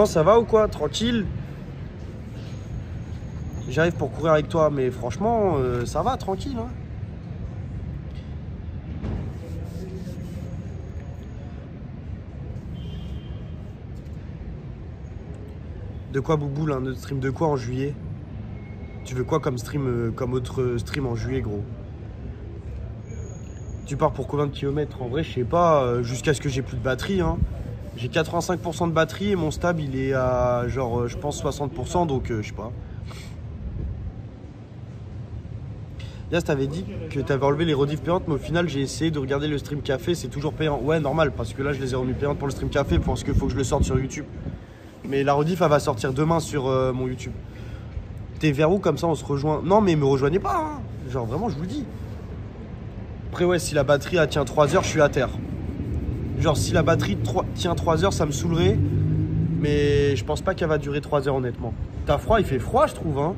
Non, ça va ou quoi? Tranquille. J'arrive pour courir avec toi, mais franchement, ça va, tranquille. Hein. De quoi, Bouboule, un autre stream de quoi en juillet? Tu veux quoi comme stream, comme autre stream en juillet, gros? Tu pars pour combien de kilomètres? En vrai, je sais pas, jusqu'à ce que j'ai plus de batterie. Hein. J'ai 85% de batterie et mon stab, il est à genre, je pense, 60%, donc je sais pas. Yas, t'avais dit que t'avais enlevé les rediffs payantes, mais au final, j'ai essayé de regarder le stream café, c'est toujours payant. Ouais, normal, parce que là, je les ai remis payantes pour le stream café, parce qu'il faut que je le sorte sur YouTube. Mais la rediff, elle va sortir demain sur mon YouTube. T'es vers où, comme ça, on se rejoint? Non, mais me rejoignez pas, hein. Genre, vraiment, je vous le dis. Après, ouais, si la batterie, elle tient 3 heures, je suis à terre. Genre, si la batterie tient 3 heures, ça me saoulerait. Mais je pense pas qu'elle va durer 3 heures, honnêtement. T'as froid? Il fait froid, je trouve, hein.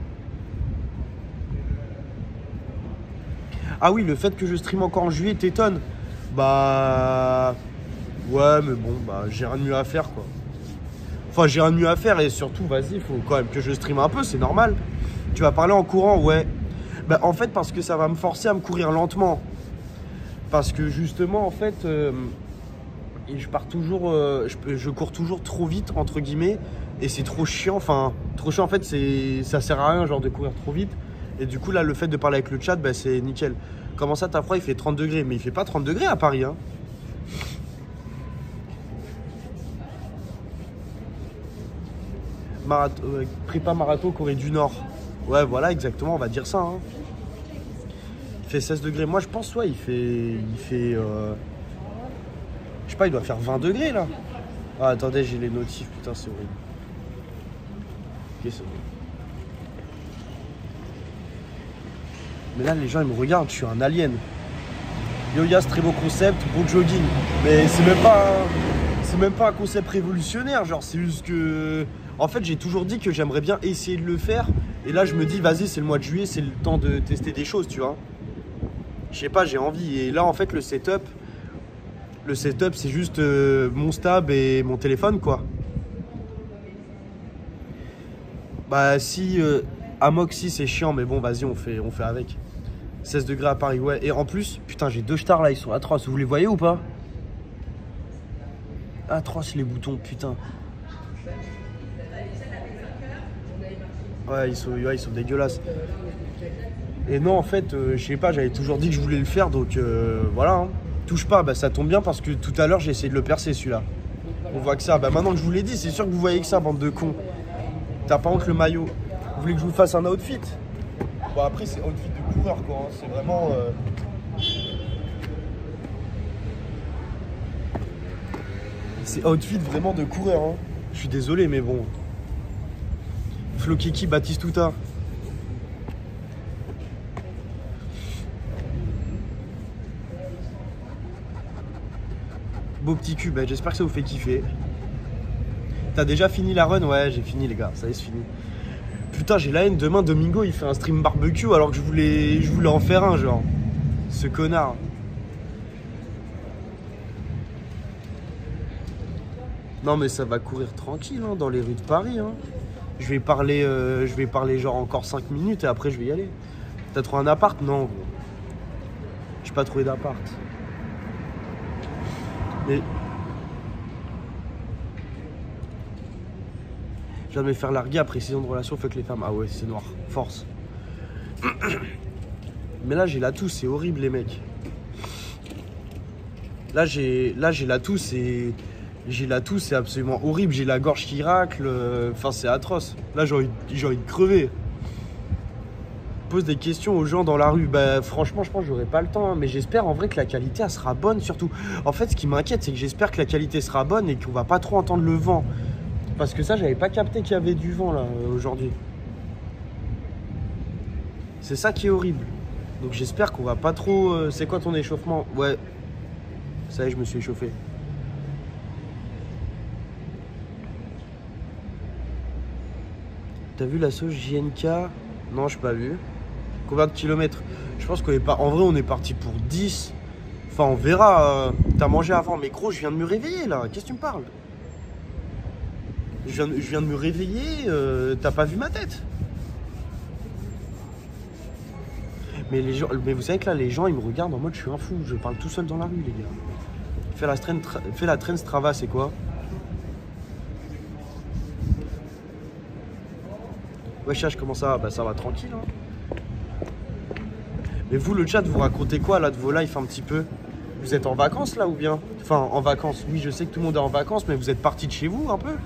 Ah oui, le fait que je stream encore en juillet t'étonne. Bah... Ouais, mais bon, bah j'ai rien de mieux à faire, quoi. Enfin, j'ai rien de mieux à faire et surtout, vas-y, il faut quand même que je stream un peu, c'est normal. Tu vas parler en courant, ouais. Bah en fait, parce que ça va me forcer à me courir lentement. Parce que justement, en fait, je pars toujours... je cours toujours trop vite, entre guillemets. Et c'est trop chiant, enfin... Trop chiant, en fait, ça sert à rien, genre, de courir trop vite. Et du coup, là, le fait de parler avec le chat, bah, c'est nickel. Comment ça, t'as froid? Il fait 30 degrés. Mais il fait pas 30 degrés à Paris, hein. Prépa marathon Corée du Nord. Ouais, voilà, exactement, on va dire ça. Hein. Il fait 16 degrés. Moi, je pense, ouais, il fait je sais pas, il doit faire 20 degrés, là. Ah, attendez, j'ai les notifs. Putain, c'est horrible. Ok, c'est horrible. Mais là, les gens, ils me regardent, je suis un alien. Yo, Yas, très beau concept, beau jogging. Mais c'est même pas un concept révolutionnaire. Genre, c'est juste que... En fait, j'ai toujours dit que j'aimerais bien essayer de le faire. Et là, je me dis, vas-y, c'est le mois de juillet, c'est le temps de tester des choses, tu vois. Je sais pas, j'ai envie. Et là, en fait, le setup, c'est juste mon stab et mon téléphone, quoi. Bah, si... Amok, si, c'est chiant, mais bon, vas-y, on fait avec. 16 degrés à Paris, ouais. Et en plus, putain, j'ai 2 stars là, ils sont atroces. Vous les voyez ou pas? Atroces les boutons, putain. Ouais, ils sont dégueulasses. Et non, en fait, je sais pas, j'avais toujours dit que je voulais le faire, donc voilà. Hein. Touche pas, bah ça tombe bien parce que tout à l'heure, j'ai essayé de le percer celui-là. On voit que ça. Bah maintenant que je vous l'ai dit, c'est sûr que vous voyez que ça, bande de cons. T'as pas honte le maillot. Vous voulez que je vous fasse un outfit? Bon, après, c'est outfit de coureur, quoi. Hein. C'est vraiment... C'est outfit vraiment de coureur. Hein. Je suis désolé, mais bon. Flo Kiki, Batistuta. Beau petit cul, bah, j'espère que ça vous fait kiffer. T'as déjà fini la run? Ouais, j'ai fini, les gars. Ça y est, c'est fini. Putain, j'ai la haine. Demain, Domingo, il fait un stream barbecue alors que je voulais en faire un, genre. Ce connard. Non, mais ça va courir tranquille hein, dans les rues de Paris. Hein. Je vais parler genre encore 5 minutes et après je vais y aller. T'as trouvé un appart? Non, gros. J'ai pas trouvé d'appart. Mais... Je viens de me faire larguer après 6 ans de relation avec les femmes. Ah ouais, c'est noir. Force. Mais là, j'ai la toux, c'est horrible, les mecs. Là, j'ai la toux, c'est... J'ai la toux, c'est absolument horrible. J'ai la gorge qui racle. Enfin, c'est atroce. Là, j'ai envie de crever. Pose des questions aux gens dans la rue. Bah, franchement, je pense que j'aurai pas le temps. Hein, mais j'espère en vrai que la qualité, elle sera bonne surtout. En fait, ce qui m'inquiète, c'est que j'espère que la qualité sera bonne et qu'on va pas trop entendre le vent. Parce que ça, j'avais pas capté qu'il y avait du vent, là, aujourd'hui. C'est ça qui est horrible. Donc, j'espère qu'on va pas trop... C'est quoi ton échauffement? Ouais. Ça y est, je me suis échauffé. T'as vu la sauce JNK? Non, je n'ai pas vu. Combien de kilomètres? Je pense qu'on est pas. En vrai, on est parti pour 10. Enfin, on verra. T'as mangé avant. Mais gros, je viens de me réveiller là. Qu'est-ce que tu me parles? Je viens de me réveiller, t'as pas vu ma tête? Mais vous savez que là, les gens, ils me regardent en mode je suis un fou. Je parle tout seul dans la rue, les gars. Fais la traîne Strava, c'est quoi? Ouais, Chach, comment ça va? Bah, ça va tranquille. Hein. Mais vous, le chat, vous racontez quoi là de vos lives un petit peu? Vous êtes en vacances là ou bien? Enfin, en vacances. Oui, je sais que tout le monde est en vacances, mais vous êtes partis de chez vous un peu?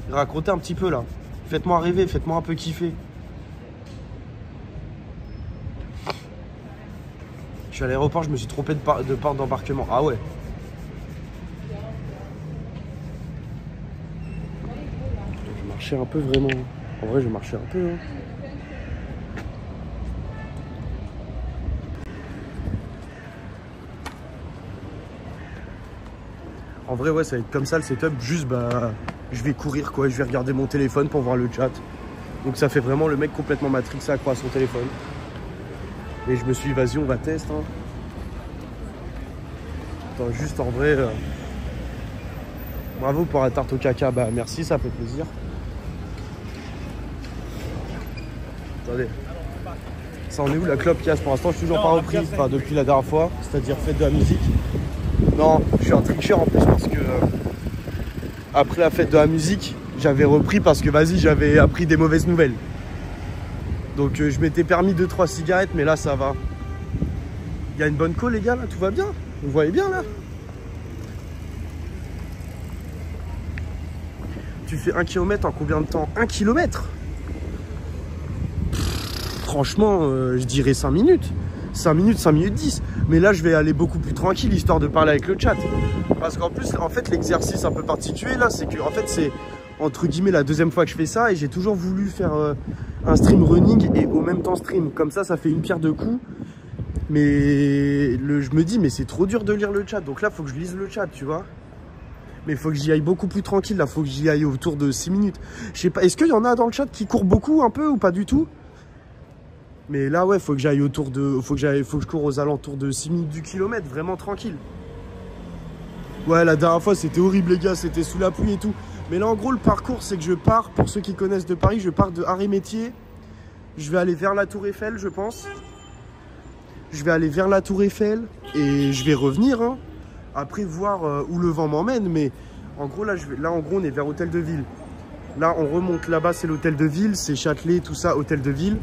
Racontez un petit peu là. Faites-moi rêver, faites-moi un peu kiffer. Je suis à l'aéroport, je me suis trompé de porte d'embarquement. Ah ouais. Je marchais un peu vraiment. En vrai, je marchais un peu. Hein. En vrai, ouais, ça va être comme ça le setup. Juste, bah, je vais courir quoi. Je vais regarder mon téléphone pour voir le chat. Donc, ça fait vraiment le mec complètement matrixé à son téléphone. Et je me suis dit, vas-y, on va tester. Hein. Attends, juste en vrai. Bravo pour la tarte au caca. Bah, merci, ça fait plaisir. Attendez. Ça en est où la clope casse? Pour l'instant, je suis toujours pas repris. Enfin, depuis la dernière fois. C'est-à-dire fête de la musique. Non, je suis un tricheur en plus parce que après la fête de la musique, j'avais repris parce que vas-y, j'avais appris des mauvaises nouvelles. Donc je m'étais permis 2-3 cigarettes, mais là ça va. Il y a une bonne co les gars là, tout va bien. Vous voyez bien là? Tu fais 1 km en combien de temps? 1 km? Franchement, je dirais 5 minutes. 5 minutes, 5 minutes 10. Mais là, je vais aller beaucoup plus tranquille, histoire de parler avec le chat. Parce qu'en plus, en fait, l'exercice un peu particulier, là, c'est que, en fait, c'est, entre guillemets, la deuxième fois que je fais ça. Et j'ai toujours voulu faire un stream running et au même temps stream. Comme ça fait une pierre deux coups. Mais je me dis, mais c'est trop dur de lire le chat. Donc là, il faut que je lise le chat, tu vois. Mais il faut que j'y aille beaucoup plus tranquille. Là, il faut que j'y aille autour de 6 minutes. Je sais pas, est-ce qu'il y en a dans le chat qui courent beaucoup un peu ou pas du tout? Mais là, ouais, faut que j'aille autour de... Faut que je cours aux alentours de 6 minutes du kilomètre, vraiment tranquille. Ouais, la dernière fois, c'était horrible, les gars, c'était sous la pluie et tout. Mais là, en gros, le parcours, c'est que je pars, pour ceux qui connaissent de Paris, je pars de Arrêt-Métier. Je vais aller vers la Tour Eiffel, je pense. Je vais aller vers la Tour Eiffel et je vais revenir. Hein. Après, voir où le vent m'emmène. Mais en gros, là, en gros, on est vers Hôtel de Ville. Là, on remonte là-bas, c'est l'Hôtel de Ville. C'est Châtelet, tout ça, Hôtel de Ville.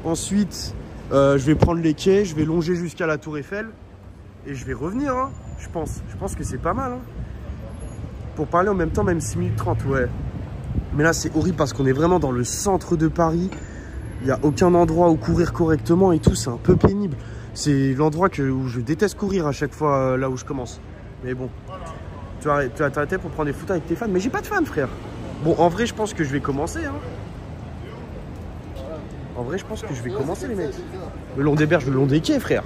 Ensuite, je vais prendre les quais, je vais longer jusqu'à la Tour Eiffel et je vais revenir, hein, je pense. Je pense que c'est pas mal. Hein. Pour parler en même temps, même 6 minutes 30, ouais. Mais là, c'est horrible parce qu'on est vraiment dans le centre de Paris. Il n'y a aucun endroit où courir correctement et tout, c'est un peu pénible. C'est l'endroit où je déteste courir à chaque fois là où je commence. Mais bon, tu vas t'arrêter pour prendre des photos avec tes fans. Mais j'ai pas de fans, frère. Bon, en vrai, je pense que je vais commencer, hein. En vrai, je pense que je vais commencer, les mecs. Le long des berges, le long des quais, frère.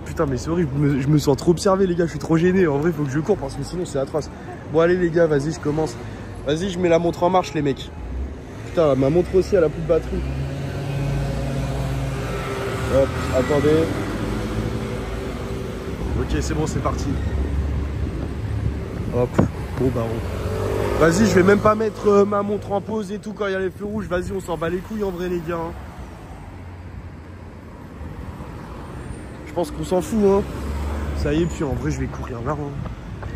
Putain, mais c'est horrible. Je me sens trop observé, les gars. Je suis trop gêné. En vrai, il faut que je cours parce que sinon, c'est atroce. Bon, allez, les gars, vas-y, je commence. Vas-y, je mets la montre en marche, les mecs. Putain, ma montre aussi, elle a plus de batterie. Hop, attendez. Ok, c'est bon, c'est parti. Hop. Bon, bah, vas-y, je vais même pas mettre ma montre en pause et tout quand il y a les feux rouges. Vas-y, on s'en bat les couilles en vrai, les gars. Hein. Je pense qu'on s'en fout, hein. Ça y est, puis en vrai, je vais courir là. Hein.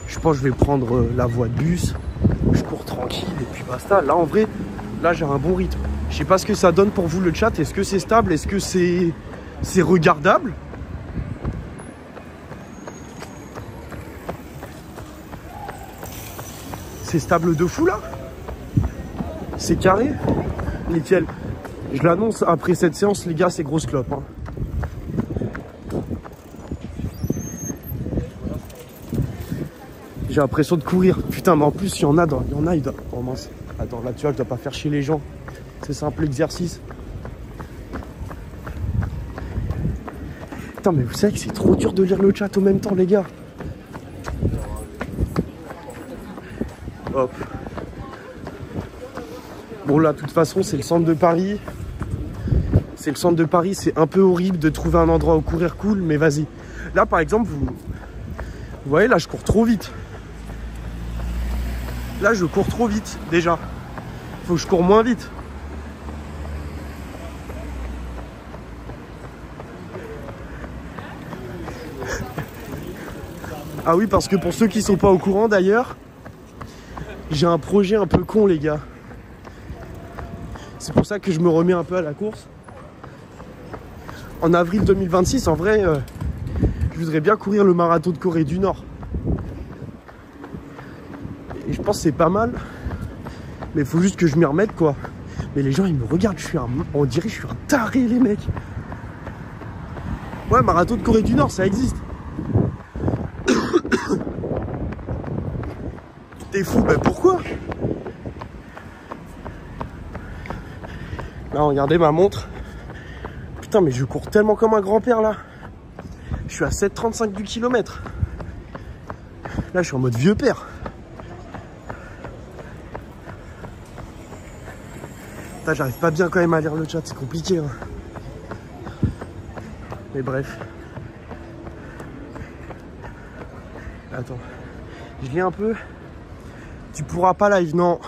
Je pense que je vais prendre la voie de bus. Je cours tranquille et puis basta. Là, en vrai, là, j'ai un bon rythme. Je sais pas ce que ça donne pour vous, le chat. Est-ce que c'est stable? Est-ce que c'est regardable? C'est stable de fou là. C'est carré. Nickel. Je l'annonce après cette séance, les gars, c'est grosse clope. Hein. J'ai l'impression de courir. Putain, mais en plus, il y en a. Oh mince. Attends, là, tu vois, je dois pas faire chier les gens. C'est simple exercice. Putain, mais vous savez que c'est trop dur de lire le chat en même temps, les gars. Hop. Bon là, de toute façon, c'est le centre de Paris. C'est le centre de Paris, c'est un peu horrible de trouver un endroit où courir cool, mais vas-y. Là, par exemple, vous voyez, là, je cours trop vite. Là, je cours trop vite, déjà. Faut que je cours moins vite. Ah oui, parce que pour ceux qui sont pas au courant, d'ailleurs, j'ai un projet un peu con, les gars. C'est pour ça que je me remets un peu à la course. En avril 2026, en vrai, je voudrais bien courir le marathon de Corée du Nord. Et je pense que c'est pas mal. Mais il faut juste que je m'y remette, quoi. Mais les gens, ils me regardent. On dirait que je suis un taré, les mecs. Ouais, marathon de Corée du Nord, ça existe. T'es fou, ben pourquoi? Là, regardez ma montre. Putain, mais je cours tellement comme un grand-père, là. Je suis à 7,35 du kilomètre. Là, je suis en mode vieux père. Putain, j'arrive pas bien quand même à lire le chat, c'est compliqué. Hein. Mais bref. Attends. Je lis un peu. Tu pourras pas live, non.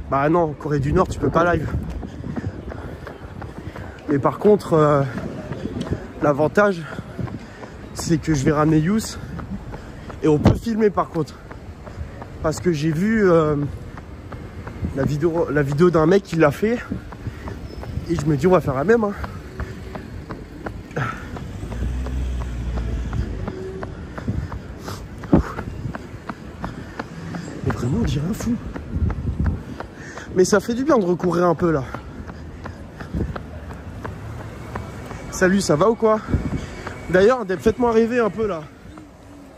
Bah non, Corée du Nord, tu peux pas live. Mais par contre, l'avantage, c'est que je vais ramener Yous. Et on peut filmer par contre. Parce que j'ai vu la vidéo d'un mec qui l'a fait. Et je me dis, on va faire la même. Hein. Mais vraiment, on dirait un fou. Mais ça fait du bien de recourir un peu là. Salut, ça va ou quoi? D'ailleurs, faites-moi rêver un peu là.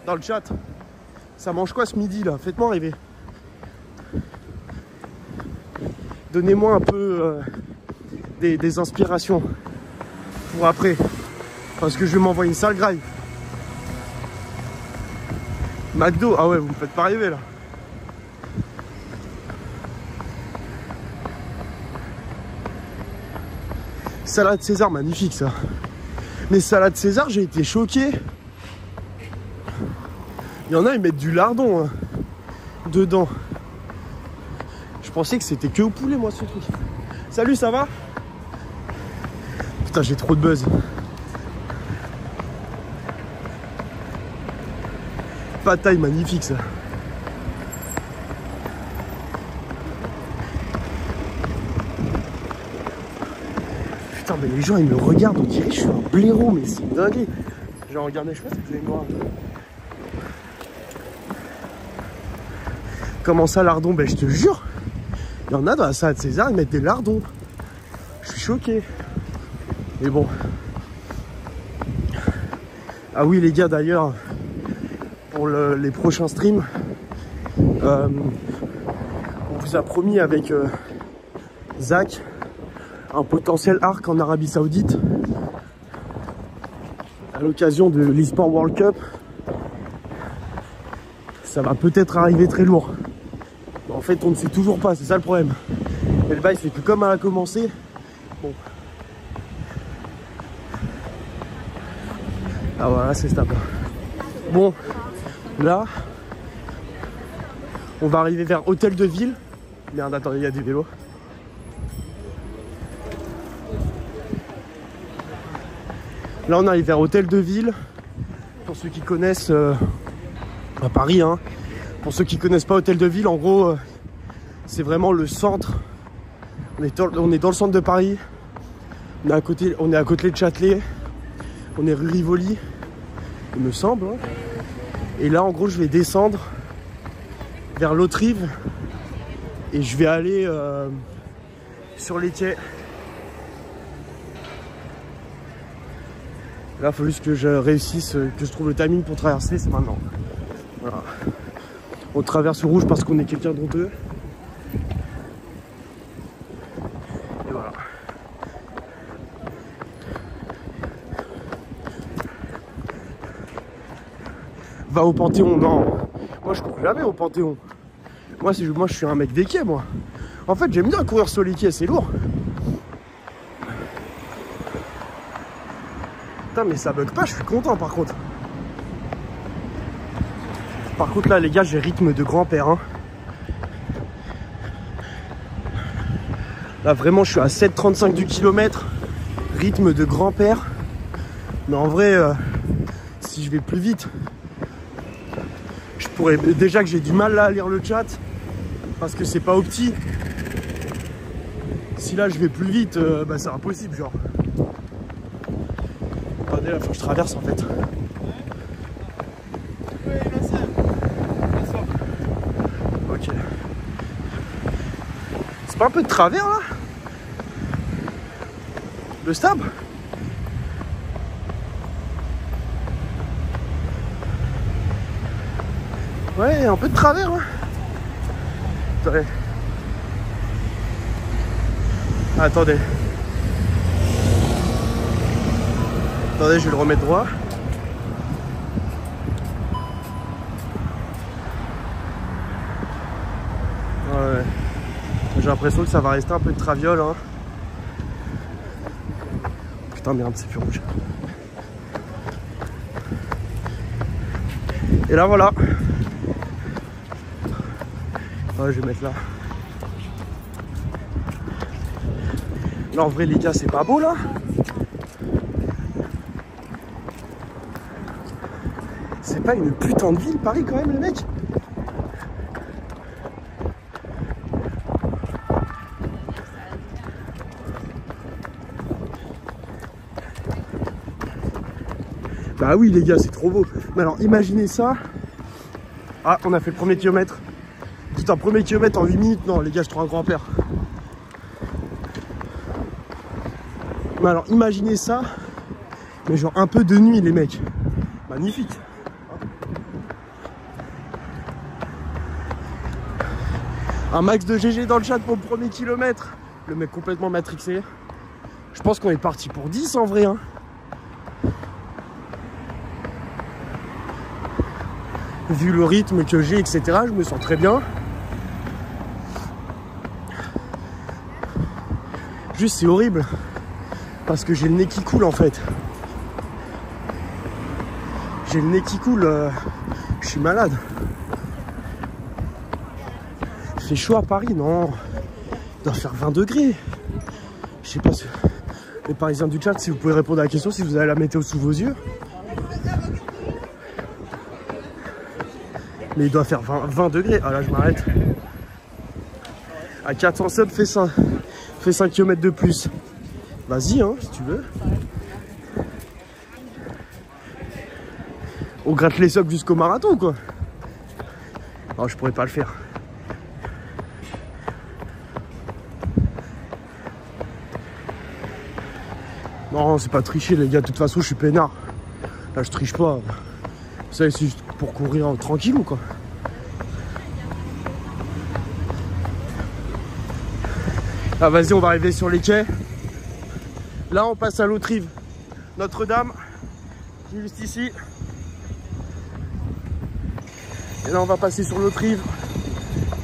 Dans le chat. Ça mange quoi ce midi là? Faites-moi rêver. Donnez-moi un peu des inspirations pour après. Parce que je vais m'envoyer une sale graille. McDo, ah ouais, vous me faites pas rêver là. Salade César, magnifique ça. Mais salade César, j'ai été choqué. Il y en a, ils mettent du lardon hein, dedans. Je pensais que c'était que au poulet, moi, ce truc. Salut, ça va? Putain, j'ai trop de buzz. Pataille, magnifique ça. Putain, mais les gens, ils me regardent, on dirait que je suis un blaireau, mais c'est dingue. Genre, regardez, je sais pas si vous allez me voir. Comment ça, lardon? Ben, je te jure, il y en a dans la salade César, ils mettent des lardons. Je suis choqué. Mais bon. Ah oui, les gars, d'ailleurs, pour les prochains streams, on vous a promis avec Zach un potentiel arc en Arabie Saoudite à l'occasion de l'eSport World Cup. Ça va peut-être arriver très lourd. En fait, on ne sait toujours pas, c'est ça le problème. Et le bail, c'est que comme elle a commencé, bon. Ah voilà, c'est stable. Bon, là, on va arriver vers Hôtel de Ville. Merde, attendez, il y a des vélos. Là, on arrive vers Hôtel de Ville. Pour ceux qui connaissent à Paris, hein. Pour ceux qui connaissent pas Hôtel de Ville, en gros, c'est vraiment le centre. On est dans le centre de Paris. On est à côté de Châtelet. On est rue Rivoli, il me semble. Hein. Et là, en gros, je vais descendre vers l'autre rive. Et je vais aller sur les quais. Là, il faut juste que je réussisse, que je trouve le timing pour traverser, c'est maintenant. Voilà. On traverse le rouge parce qu'on est quelqu'un d'honteux. Et voilà. Va au Panthéon, non. Moi, je cours jamais au Panthéon. Moi, je suis un mec des quais, moi. En fait, j'aime bien courir sur les quais, c'est lourd. Putain, mais ça bug pas, je suis content par contre. Par contre, là, les gars, j'ai rythme de grand-père. Hein. Là vraiment je suis à 7,35 du kilomètre, rythme de grand-père. Mais en vrai, si je vais plus vite, je pourrais... Déjà que j'ai du mal là à lire le chat, parce que c'est pas opti. Si là je vais plus vite, bah c'est impossible genre. Attendez là, faut que je traverse en fait. Ok. C'est pas un peu de travers là? Le stab? Ouais, un peu de travers hein. Attendez. Attendez. Attendez, je vais le remettre droit. Ouais. J'ai l'impression que ça va rester un peu de traviole hein. Putain merde, c'est plus rouge. Et là voilà. Ouais, je vais mettre là. Là en vrai les gars c'est pas beau là. C'est pas une putain de ville Paris quand même les mecs. Bah oui les gars c'est trop beau. Mais alors imaginez ça. Ah on a fait le premier kilomètre. Putain premier kilomètre en 8 minutes. Non les gars je trouve un grand-père. Mais alors imaginez ça. Mais genre un peu de nuit les mecs. Magnifique. Un max de GG dans le chat pour le premier kilomètre. Le mec complètement matrixé. Je pense qu'on est parti pour 10 en vrai hein. Vu le rythme que j'ai etc. Je me sens très bien. Juste c'est horrible. Parce que j'ai le nez qui coule en fait. J'ai le nez qui coule. Je suis malade. Il fait chaud à Paris, non. Il doit faire 20 degrés. Je sais pas si... Les Parisiens du chat, si vous pouvez répondre à la question, si vous avez la météo sous vos yeux. Mais il doit faire 20 degrés. Ah là, je m'arrête. À 400 subs, fais 5 km de plus. Vas-y, hein, si tu veux. On gratte les socles jusqu'au marathon, quoi. Non, je pourrais pas le faire. Non, c'est pas tricher, les gars. De toute façon, je suis peinard. Là, je triche pas. Ça, c'est juste pour courir tranquille ou quoi. Ah, vas-y, on va arriver sur les quais. Là, on passe à l'autre rive. Notre-Dame, qui est juste ici. Et là, on va passer sur l'autre rive,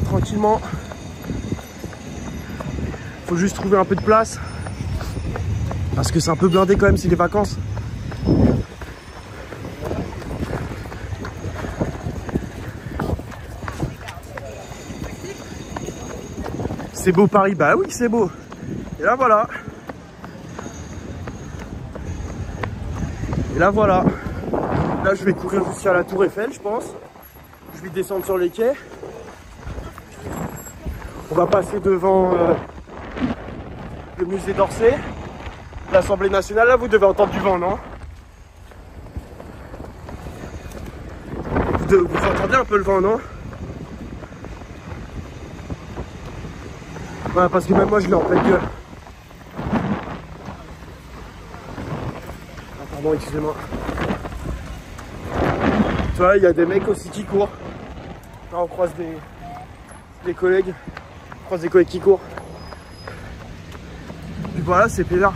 tranquillement. Faut juste trouver un peu de place. Parce que c'est un peu blindé quand même, c'est les vacances. C'est beau Paris, bah oui c'est beau. Et là voilà. Et là voilà. Là je vais courir jusqu'à la Tour Eiffel je pense. Je vais descendre sur les quais. On va passer devant le musée d'Orsay. L'Assemblée nationale, là vous devez entendre du vent, non? Vous entendez un peu le vent, non? Ouais, parce que même moi je l'ai en pleine gueule. Ah, pardon, excusez-moi. Tu vois, il y a des mecs aussi qui courent. Là, on croise des collègues. On croise des collègues qui courent. Puis voilà, c'est peinard.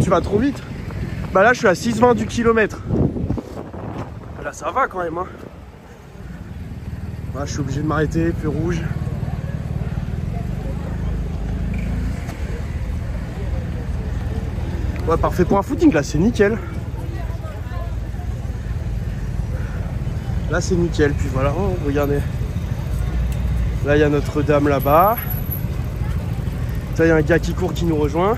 Tu vas trop vite. Bah là, je suis à 6,20 du kilomètre. Là, ça va quand même. Hein. Là, je suis obligé de m'arrêter, feu rouge. Ouais, parfait pour un footing, là, c'est nickel. Là, c'est nickel. Puis voilà, regardez. Là, il y a Notre-Dame là-bas. il y a un gars qui court qui nous rejoint.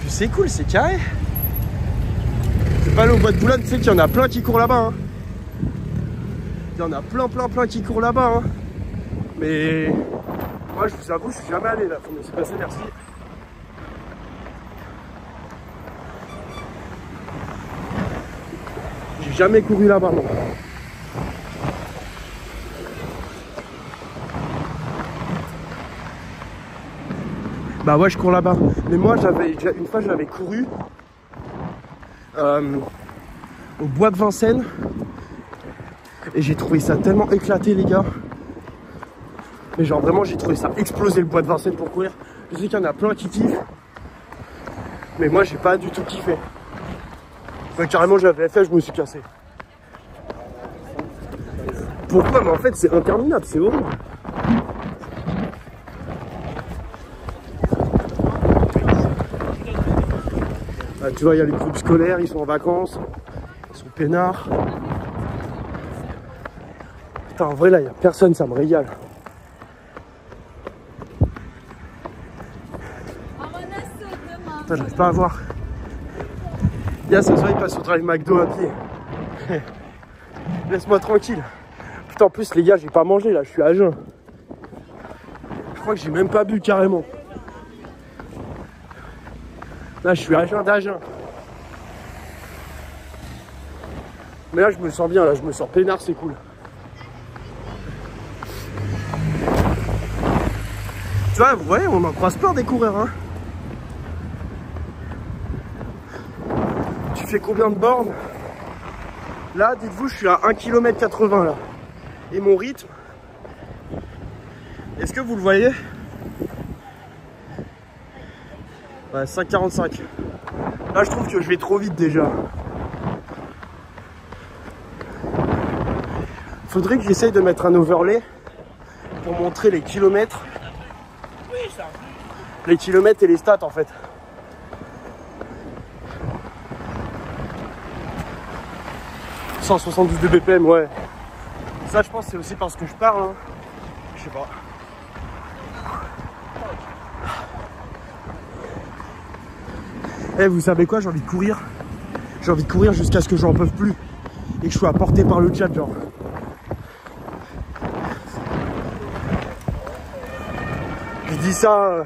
Puis c'est cool, c'est carré. C'est pas aller au bois de Boulogne, tu sais qu'il y en a plein qui courent là-bas. Hein. Il y en a plein qui courent là-bas. Hein. Mais moi, je vous avoue, je suis jamais allé là. Faut me laisser passer, merci. J'ai jamais couru là-bas, non. Bah ouais, je cours là-bas. Mais moi, une fois, j'avais couru au bois de Vincennes. Et j'ai trouvé ça tellement éclaté, les gars. Mais genre, vraiment, j'ai trouvé ça exploser, le bois de Vincennes, pour courir. Je sais qu'il y en a plein qui kiffent. Mais moi, j'ai pas du tout kiffé. Enfin, carrément, j'avais fait, je me suis cassé. Pourquoi? Mais en fait, c'est interminable, c'est horrible. Ah, tu vois, il y a les groupes scolaires, ils sont en vacances, ils sont peinards. Putain, en vrai, là, il n'y a personne, ça me régale. Putain, j'arrive pas à voir. Y'a ce soir, il passe au travail McDo à pied. Laisse-moi tranquille. Putain, en plus, les gars, j'ai pas mangé, là, je suis à jeun. Je crois que j'ai même pas bu, carrément. Là, je suis à jeun d'agent. Mais là, je me sens bien, là, je me sens peinard, c'est cool. Tu vois, ouais, on en croise plein des coureurs, hein. Tu fais combien de bornes? Là, dites-vous, je suis à 1 km 80 là. Et mon rythme, est-ce que vous le voyez? Ouais, 5,45. Là, je trouve que je vais trop vite déjà. Faudrait que j'essaye de mettre un overlay pour montrer les kilomètres. Les kilomètres et les stats en fait. « 172 de BPM, ouais. Ça, je pense, c'est aussi parce que je parle. Hein. Je sais pas. Eh, vous savez quoi? J'ai envie de courir. J'ai envie de courir jusqu'à ce que j'en peux plus. Et que je sois apporté par le chat, genre. Je dis ça,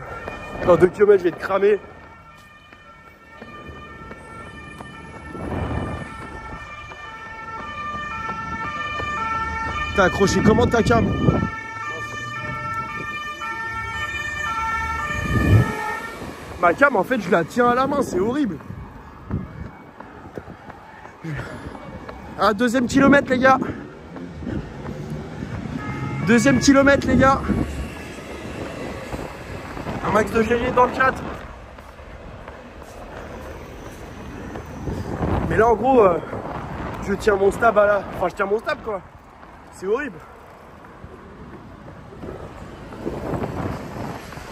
dans 2 km, je vais te cramer. T'as accroché comment ta cam? Ma cam, en fait, je la tiens à la main, c'est horrible. Un deuxième kilomètre, les gars. Deuxième kilomètre, les gars. Un max de GG dans le chat. Mais là, en gros, je tiens mon stab à la... Enfin, je tiens mon stab, quoi. C'est horrible.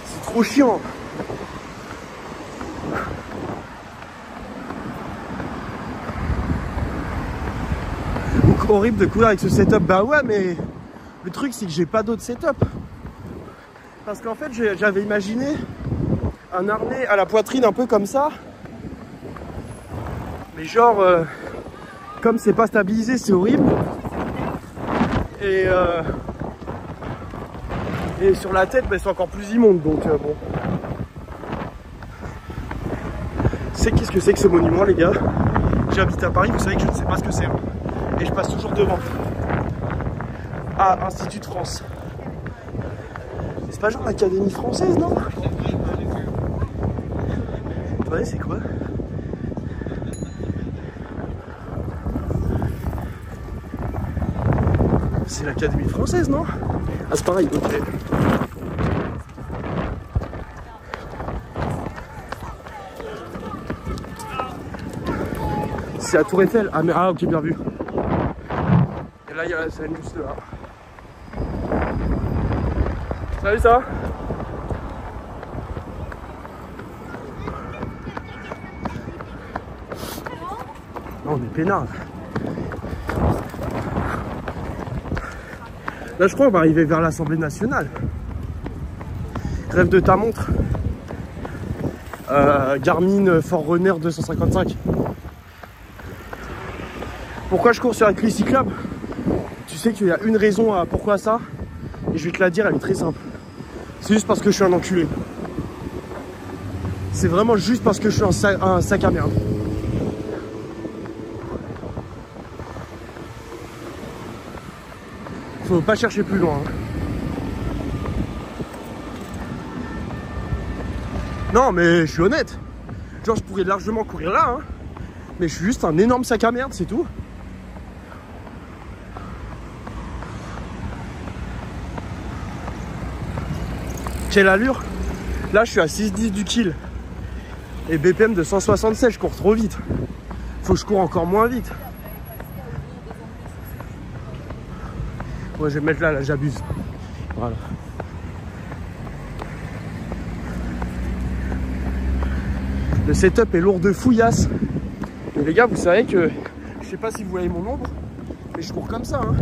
C'est trop chiant. Donc, horrible de courir avec ce setup. Bah ouais, mais le truc, c'est que j'ai pas d'autre setup. Parce qu'en fait, j'avais imaginé un harnais à la poitrine un peu comme ça. Mais genre, comme c'est pas stabilisé, c'est horrible. Et sur la tête, bah, c'est encore plus immonde. Donc bon. C'est qu'est-ce que c'est que ce monument, les gars? J'habite à Paris, vous savez que je ne sais pas ce que c'est. Et je passe toujours devant. Ah, Institut de France. C'est pas genre l'Académie française, non? Ouais, c'est quoi? C'est l'Académie française, non? Ah, c'est pareil, ok. C'est à Tour Eiffel. Ah, mais ah, ok, bien vu. Et là, il y a la scène juste là. Salut, ça va? Non, on est peinard. Là, je crois qu'on va arriver vers l'Assemblée nationale. Rêve de ta montre. Garmin Forerunner 255. Pourquoi je cours sur la clé cyclable? Tu sais qu'il y a une raison à pourquoi ça, et je vais te la dire, elle est très simple. C'est juste parce que je suis un enculé. C'est vraiment juste parce que je suis un sac à merde. Faut pas chercher plus loin. Hein. Non, mais je suis honnête. Genre, je pourrais largement courir là, hein. Mais je suis juste un énorme sac à merde, c'est tout. Quelle allure? Là, je suis à 6,10 du kill. Et BPM de 167, je cours trop vite. Faut que je cours encore moins vite. Ouais, je vais me mettre là, j'abuse. Voilà. Le setup est lourd de fouillasse. Mais les gars, vous savez que... Je sais pas si vous voyez mon ombre, mais je cours comme ça. Hein.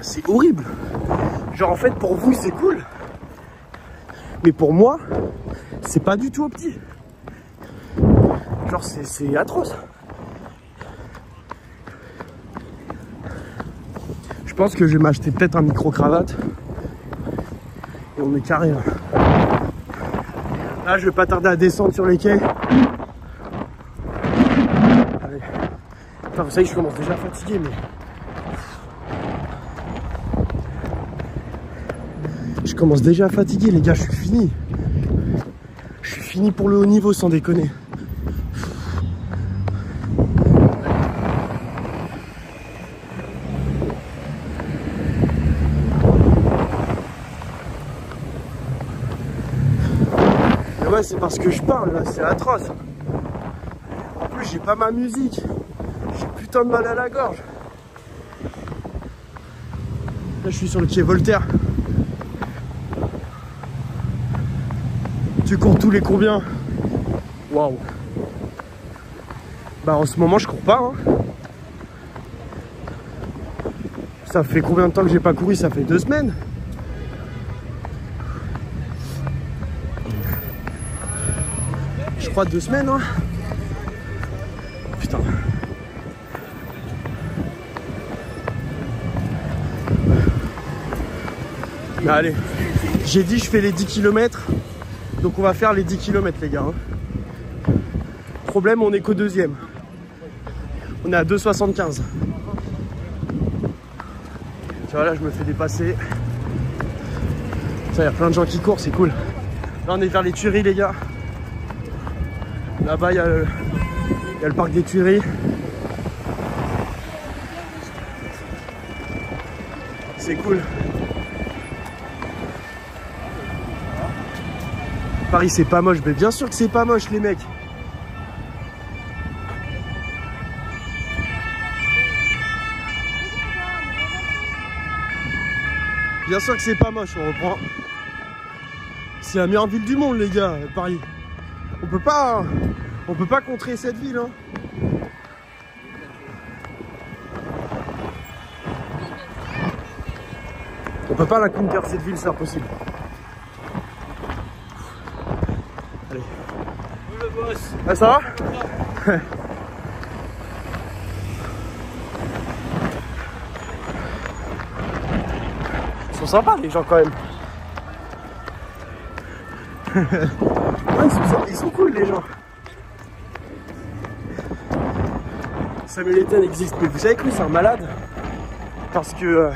C'est horrible. Genre en fait, pour vous, c'est cool. Mais pour moi, c'est pas du tout opti. Genre, c'est atroce. Je pense que je vais m'acheter peut-être un micro-cravate. Et on est carré là. Là, je vais pas tarder à descendre sur les quais. Allez. Enfin, vous savez, je commence déjà à fatiguer, mais... Je commence déjà à fatiguer, les gars, je suis fini. Je suis fini pour le haut niveau, sans déconner. Mais ouais, c'est parce que je parle, là, c'est atroce. En plus, j'ai pas ma musique. J'ai putain de mal à la gorge. Là, je suis sur le quai Voltaire. Tu cours tous les combien? Waouh. Bah en ce moment je cours pas hein. Ça fait combien de temps que j'ai pas couru? Ça fait 2 semaines. Je crois 2 semaines hein. Putain. Mais allez, j'ai dit je fais les 10 km. Donc on va faire les 10 km les gars. Hein. Problème, on est qu'au 2e. On est à 2,75. Tu vois là, je me fais dépasser. Ça, il y a plein de gens qui courent, c'est cool. Là, on est vers les Tuileries les gars. Là-bas, il y a le parc des Tuileries. C'est cool. Paris c'est pas moche, mais bien sûr que c'est pas moche les mecs. Bien sûr que c'est pas moche, on reprend. C'est la meilleure ville du monde les gars, Paris. On peut pas contrer cette ville hein. On peut pas la counter cette ville, c'est impossible. Allez. Le boss. Ah, ça va? Ils sont sympas les gens quand même. Ouais, ils sont cool les gens. Samuel Etienne existe, mais vous savez que lui c'est un malade. Parce que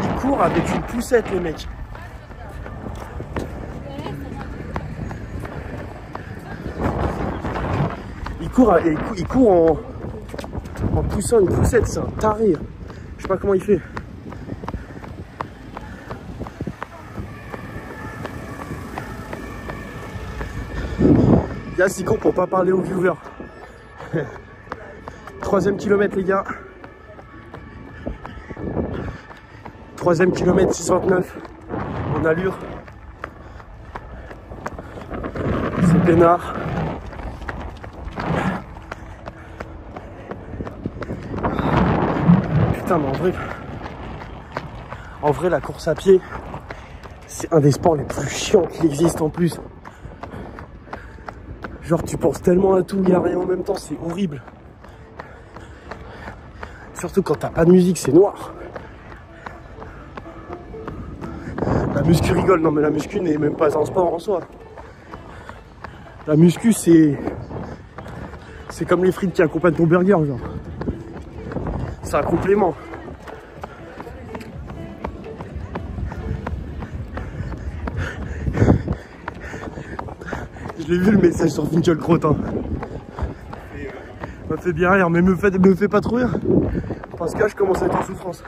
il court avec une poussette les mecs. Il court en poussant une poussette, c'est un taré. Je sais pas comment il fait. Gars, il court pour pas parler aux viewers. 3e kilomètre les gars. 3e kilomètre 629 en allure. C'est peinard. Putain mais en vrai la course à pied C'est un des sports les plus chiants qui existent en plus. Genre tu penses tellement à tout, il n'y a rien en même temps, c'est horrible. Surtout quand t'as pas de musique, c'est noir. La muscu rigole, non mais la muscu n'est même pas un sport en soi. La muscu c'est comme les frites qui accompagnent ton burger, genre. C'est un complément. Je l'ai vu le message sur Finkel Crottin. Ça me fait bien rire, mais me fait pas trop rire. Parce que là, je commence à être en souffrance.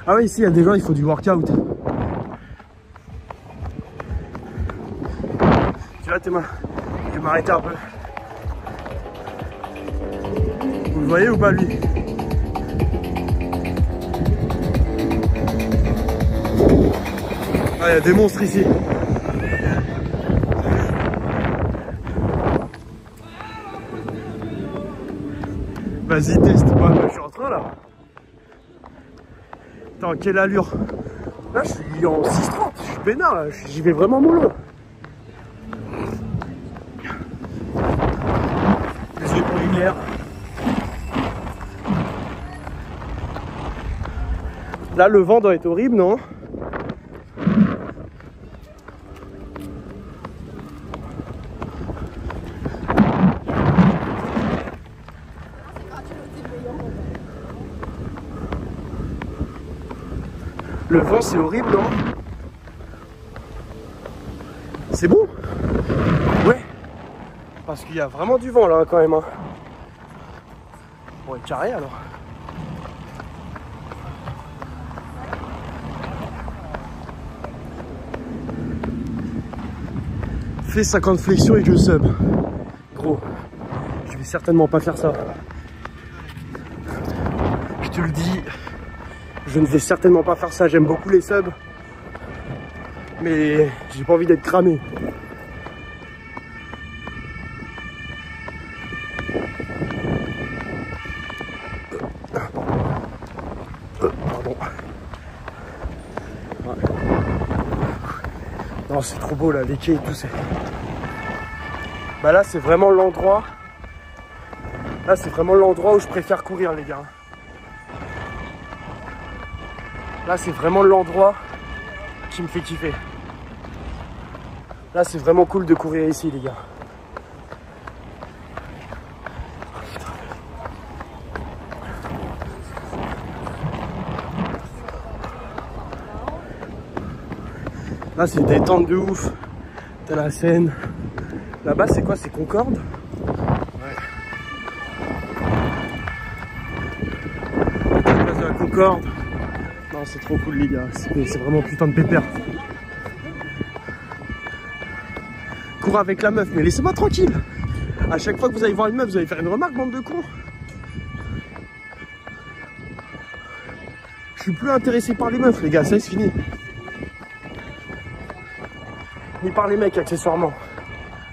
Ah ouais, ici, il y a des gens, il faut du workout. Tu vois, je vais m'arrêter un peu. Vous le voyez ou pas, lui? Ah, il y a des monstres ici. Vas-y, teste. Ouais, bah, je suis en train là. Attends, quelle allure? Là, je suis en 6,30. Je suis peinard là. J'y vais vraiment mollo. Désolé pour les lumières. Là, le vent doit être horrible, non? Le vent, c'est horrible, non? C'est bon? Ouais. Parce qu'il y a vraiment du vent, là, quand même. Hein. Bon, carré, alors. Fais 50 flexions et je sub. Gros, je vais certainement pas faire ça. Je te le dis. Je ne vais certainement pas faire ça, j'aime beaucoup les subs. Mais j'ai pas envie d'être cramé. Pardon. Ouais. Non, c'est trop beau là, les quais et tout. Bah là, c'est vraiment l'endroit. Là, c'est vraiment l'endroit où je préfère courir, les gars. Là, c'est vraiment l'endroit qui me fait kiffer. Là, c'est vraiment cool de courir ici, les gars. Là, c'est détente de ouf. T'as la Seine. Là-bas, c'est quoi? C'est Concorde? Ouais. La place de la Concorde. Non, c'est trop cool, les gars. C'est vraiment putain de pépère. Cours avec la meuf, mais laissez-moi tranquille. À chaque fois que vous allez voir une meuf, vous allez faire une remarque, bande de cons. Je suis plus intéressé par les meufs, les gars. Ça, c'est fini. Ni par les mecs, accessoirement.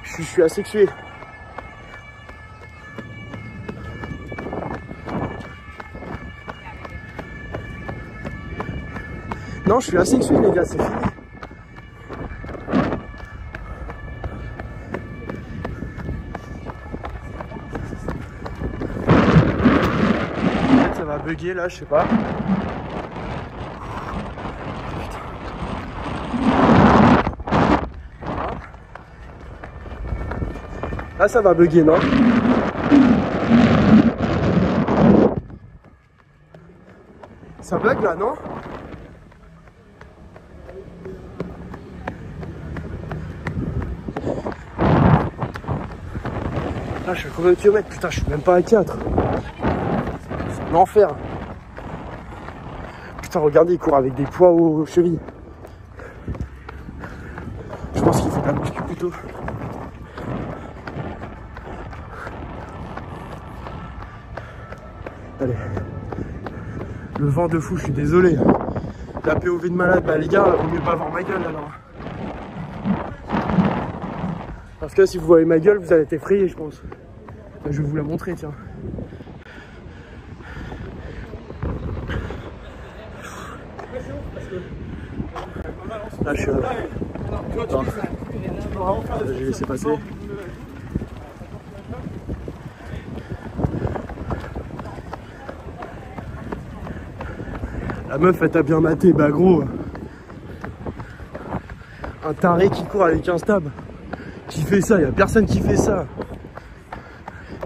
Je suis asexué. Non, je suis asexué, les gars, c'est fini. Peut-être ça va bugger là, je sais pas. Là, ça va bugger, non? Ça bug là, non? Là, je suis à combien de kilomètres? Putain, je suis même pas à 4. C'est un enfer. Putain, regardez, il court avec des poids aux chevilles. Je pense qu'il faut de la muscu plutôt. Allez. Le vent de fou, je suis désolé. La POV de malade, bah les gars, vaut mieux pas voir ma gueule alors. Parce que si vous voyez ma gueule, vous allez être effrayé, je pense. Je vais vous la montrer, tiens. Là, je suis... Attends. J'ai laissé passer. La meuf, elle t'a bien maté, bah gros. Un taré qui court avec un stab. Qui fait ça? Y a personne qui fait ça.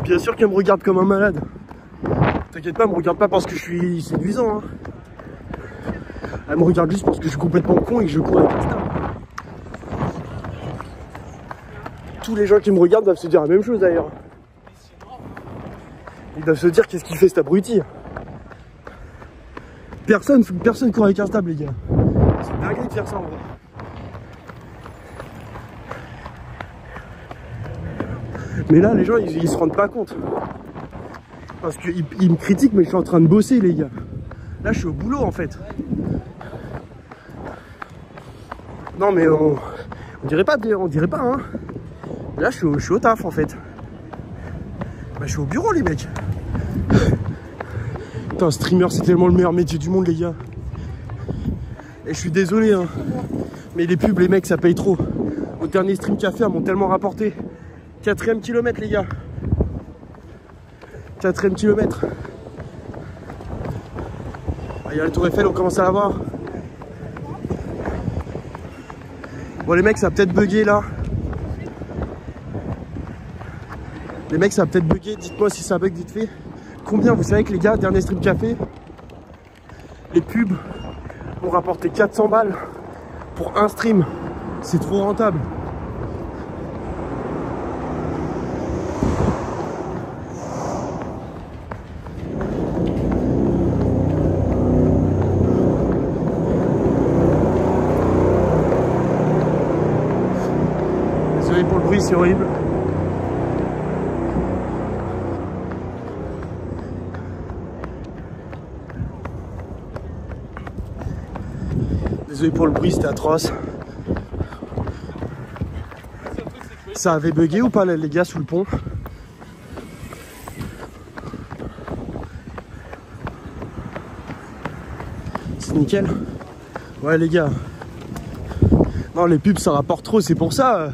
Bien sûr qu'elle me regarde comme un malade. T'inquiète pas, elle me regarde pas parce que je suis séduisant. Hein. Elle me regarde juste parce que je suis complètement con et que je cours avec un stab. Tous les gens qui me regardent doivent se dire la même chose d'ailleurs. Ils doivent se dire qu'est-ce qu'il fait cet abruti. Personne court avec un stab, les gars. C'est dingue de faire ça en vrai. Mais là, les gens, ils se rendent pas compte. Parce qu'ils me critiquent, mais je suis en train de bosser, les gars. Là, je suis au boulot, en fait. Non, mais on dirait pas, hein. Là, je suis au taf, en fait. Bah, je suis au bureau, les mecs. Putain, streamer, c'est tellement le meilleur métier du monde, les gars. Et je suis désolé, hein. Mais les pubs, les mecs, ça paye trop. Au dernier stream café, elles m'ont tellement rapporté. 4ème kilomètre, les gars. 4ème kilomètre. Ah, il y a la tour Eiffel, on commence à la voir. Bon, les mecs, ça va peut-être bugger là. Les mecs, ça va peut-être bugger. Dites-moi si ça bug vite fait. Combien, vous savez que les gars, dernier stream café, les pubs ont rapporté 400 balles pour un stream. C'est trop rentable. Désolé pour le bruit, c'est horrible. Désolé pour le bruit, c'était atroce. Ça avait bugué ou pas les gars sous le pont? C'est nickel. Ouais les gars. Non les pubs ça rapporte trop, c'est pour ça.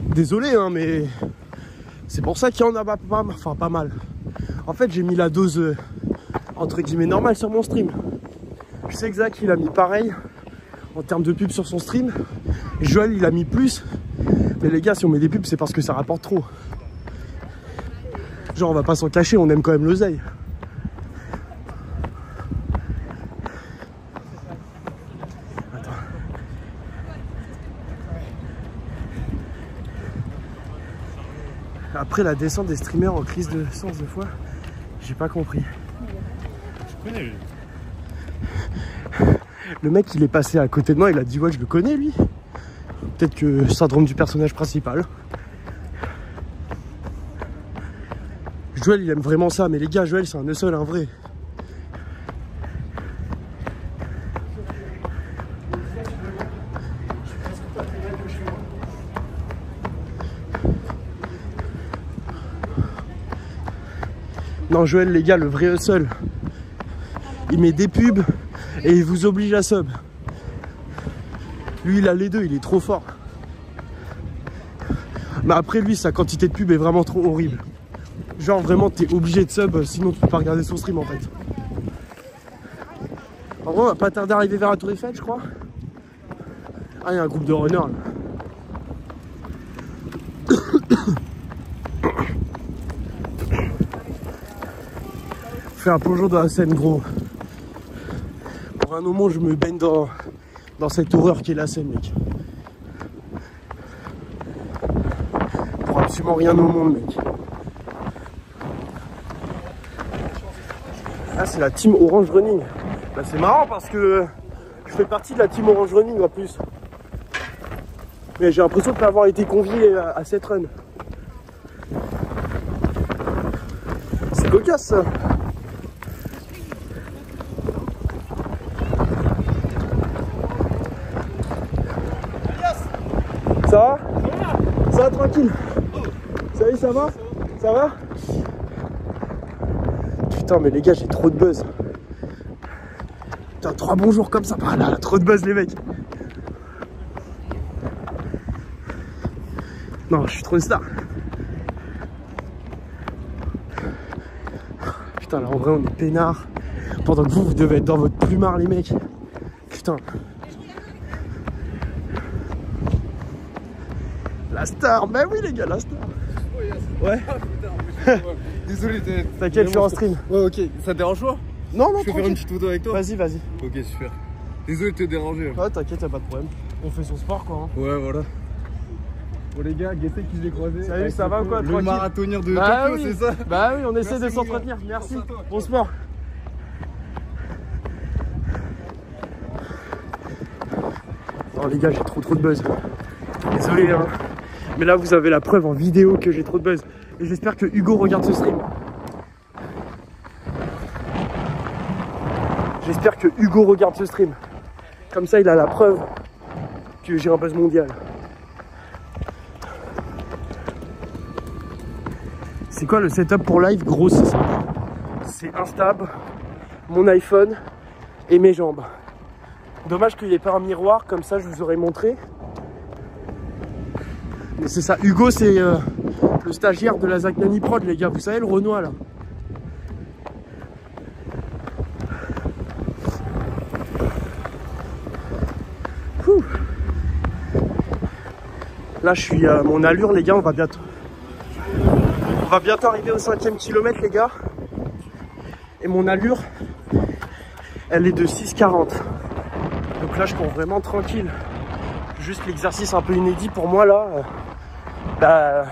Désolé hein mais c'est pour ça qu'il y en a pas mal. En fait j'ai mis la dose entre guillemets normale sur mon stream. Je sais que Zach il a mis pareil en termes de pubs sur son stream. Joël il a mis plus. Mais les gars si on met des pubs c'est parce que ça rapporte trop. Genre on va pas s'en cacher, on aime quand même l'oseille. Après la descente des streamers en crise de sens de foi, j'ai pas compris. Je connais lui. Le mec il est passé à côté de moi, il a dit ouais je le connais lui. Peut-être que syndrome du personnage principal. Joël il aime vraiment ça, mais les gars Joël c'est un seul, un vrai. Non Joël les gars, le vrai seul. Il met des pubs et il vous oblige à sub. Lui il a les deux, il est trop fort. Mais après lui sa quantité de pub est vraiment trop horrible. Genre vraiment t'es obligé de sub sinon tu peux pas regarder son stream en fait. En vrai on va pas tarder à arriver vers la tour Eiffel je crois. Ah il y a un groupe de runners là. Fais un plongeon dans la Seine gros. Pour un moment je me baigne dans cette horreur qui est la Seine mec. Pour absolument rien au monde mec. Ah c'est la team Orange Running. Bah, c'est marrant parce que je fais partie de la team Orange Running en plus. Mais j'ai l'impression de pas avoir été convié à cette run. C'est cocasse ça. Ça va? Ça va tranquille? Salut, ça va? Ça va? Putain mais les gars j'ai trop de buzz. Putain 3 bons jours comme ça par là, trop de buzz les mecs. Non, je suis trop une star. Putain, là en vrai, on est peinard. Pendant que vous devez être dans votre plumard, les mecs. Putain. La star, bah oui les gars, la star. Ouais. Désolé, t'inquiète, je suis en stream. Ouais, ok, ça te dérange pas? Non, non, je peux faire une petite photo avec toi? Vas-y, vas-y. Ok, super. Désolé de te déranger. Ouais, t'inquiète, y'a pas de problème. On fait son sport quoi. Hein. Ouais, voilà. Bon les gars, Guessé qui j'ai croisé. Salut, ça va ou quoi? Le marathonnier de bah Tokyo, oui. c'est ça? Bah oui, on essaie Merci, de s'entretenir. Merci. Toi. Bon sport. Non les gars, j'ai trop de buzz. Désolé hein. Mais là vous avez la preuve en vidéo que j'ai trop de buzz. Et j'espère que Hugo regarde ce stream. J'espère que Hugo regarde ce stream. Comme ça il a la preuve que j'ai un buzz mondial. C'est quoi le setup pour live? Gros, c'est ça. C'est instable, mon iPhone et mes jambes. Dommage qu'il n'y ait pas un miroir, comme ça je vous aurais montré. Mais c'est ça, Hugo c'est le stagiaire de la Zagnani Prod les gars, vous savez le Renoir là. Ouh. Là je suis à mon allure les gars, on va bientôt arriver au 5e kilomètre les gars. Et mon allure, elle est de 6,40. Donc là je cours vraiment tranquille. Juste l'exercice un peu inédit pour moi là, bah,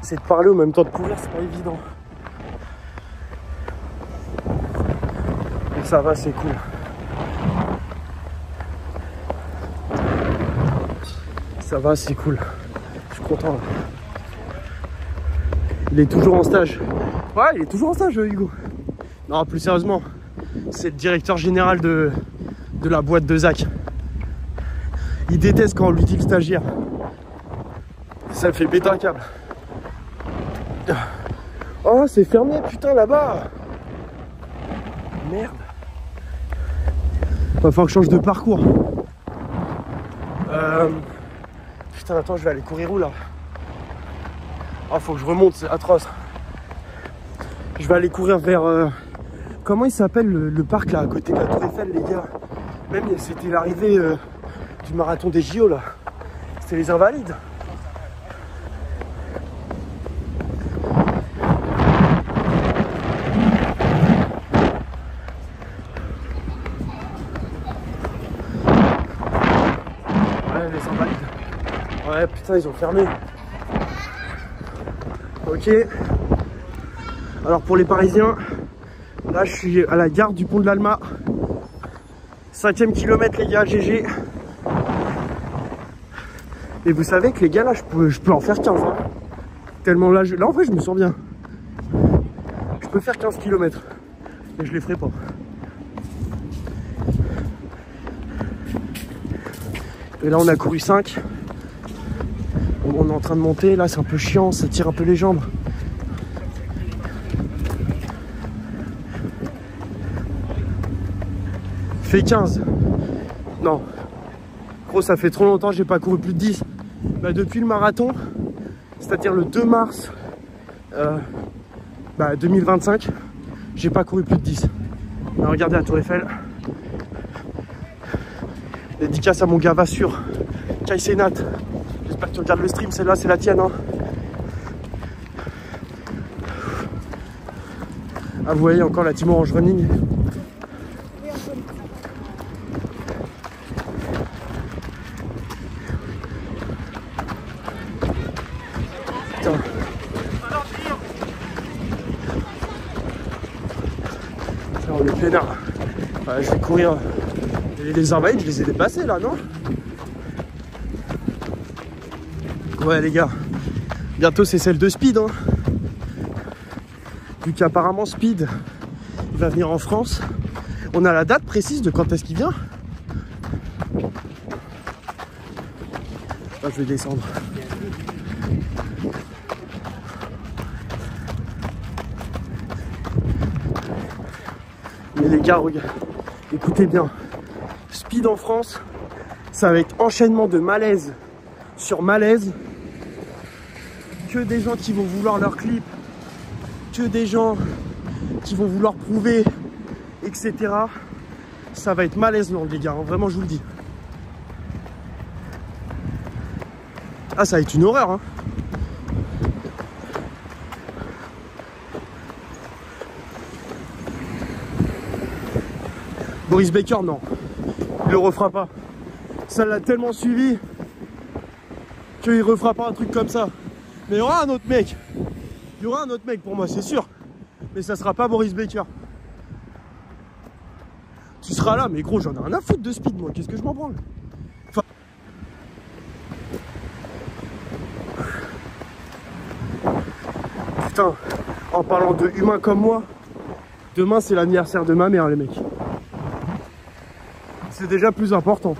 c'est de parler au même temps de courir, c'est pas évident. Mais ça va, c'est cool. Ça va, c'est cool. Je suis content là. Il est toujours en stage. Ouais, il est toujours en stage Hugo. Non, plus sérieusement, c'est le directeur général de la boîte de Zach. Il déteste quand on lui dit le stagiaire. Ça me fait péter un câble. Oh, c'est fermé, putain, là-bas. Merde. Va falloir que je change de parcours. Putain, attends, je vais aller courir où, là? Oh, faut que je remonte, c'est atroce. Je vais aller courir vers... comment il s'appelle le parc, là, à côté de la Tour Eiffel, les gars? Même, c'était l'arrivée... du marathon des JO là, c'était les Invalides. Ouais, les Invalides. Ouais, putain, ils ont fermé. Ok. Alors pour les Parisiens, là je suis à la gare du pont de l'Alma. 5e kilomètre les gars, GG. Et vous savez que les gars là je peux en faire 15 hein. Tellement là, là en vrai je me sens bien. Je peux faire 15 km. Mais je les ferai pas. Et là on a couru 5. On est en train de monter, là c'est un peu chiant, ça tire un peu les jambes. Fait 15. Non. Gros, ça fait trop longtemps que j'ai pas couru plus de 10. Bah, depuis le marathon, c'est-à-dire le 2 mars 2025, j'ai pas couru plus de 10. Alors, regardez la Tour Eiffel. Dédicace à mon gars Vassur, Kai Senat. J'espère que tu regardes le stream, celle-là c'est la tienne. Hein. Ah, vous voyez encore la team Orange Running. On est peinard. Ouais, je vais courir. Les Invalides, je les ai dépassés là, non? Ouais les gars, bientôt c'est celle de Speed. Hein. Vu qu'apparemment Speed, il va venir en France. On a la date précise de quand est-ce qu'il vient? Là, je vais descendre. Mais les gars, regarde, écoutez bien, Speed en France, ça va être enchaînement de malaise sur malaise. que des gens qui vont vouloir leur clip, que des gens qui vont vouloir prouver, etc. Ça va être malaisant les gars, hein, vraiment je vous le dis. Ah, ça va être une horreur, hein. Boris Baker, non. Il le refera pas. Ça l'a tellement suivi qu'il refera pas un truc comme ça. Mais il y aura un autre mec. Il y aura un autre mec pour moi, c'est sûr. Mais ça sera pas Boris Baker. Tu seras là, mais gros, j'en ai rien à foutre de speed, moi. Qu'est-ce que je m'en branle? Enfin... Putain, en parlant de humains comme moi, demain c'est l'anniversaire de ma mère, les mecs. C'est déjà plus important.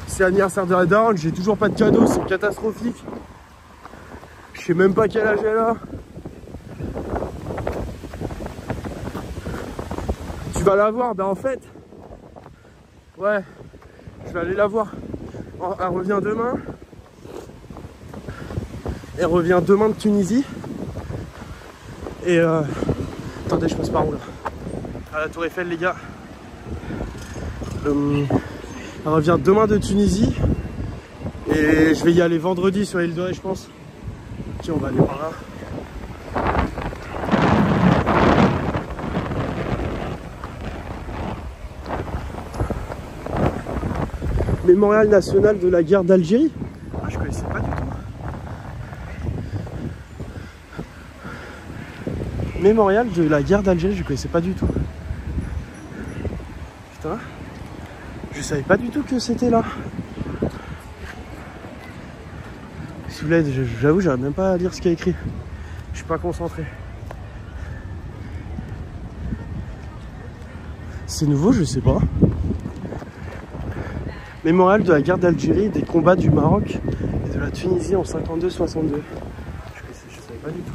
C'est l'anniversaire de la daronne, j'ai toujours pas de cadeau, c'est catastrophique. Je sais même pas quel âge elle a. Tu vas la voir, ben en fait, ouais, je vais aller la voir. Elle revient demain. Elle revient demain de Tunisie. Et attendez, je passe par où là? À la Tour Eiffel, les gars. Elle revient demain de Tunisie. Et je vais y aller vendredi sur l'île de Ré, je pense. Ok, on va aller par là. Mémorial national de la guerre d'Algérie. Ah, je connaissais pas du tout. Mémorial de la guerre d'Algérie, je connaissais pas du tout. Putain, je savais pas du tout que c'était là. Sous l'aide, j'avoue, j'arrive même pas à lire ce qu'il y a écrit. Je suis pas concentré. C'est nouveau, je sais pas. Mémorial de la guerre d'Algérie, des combats du Maroc et de la Tunisie en 52-62. Je savais pas du tout.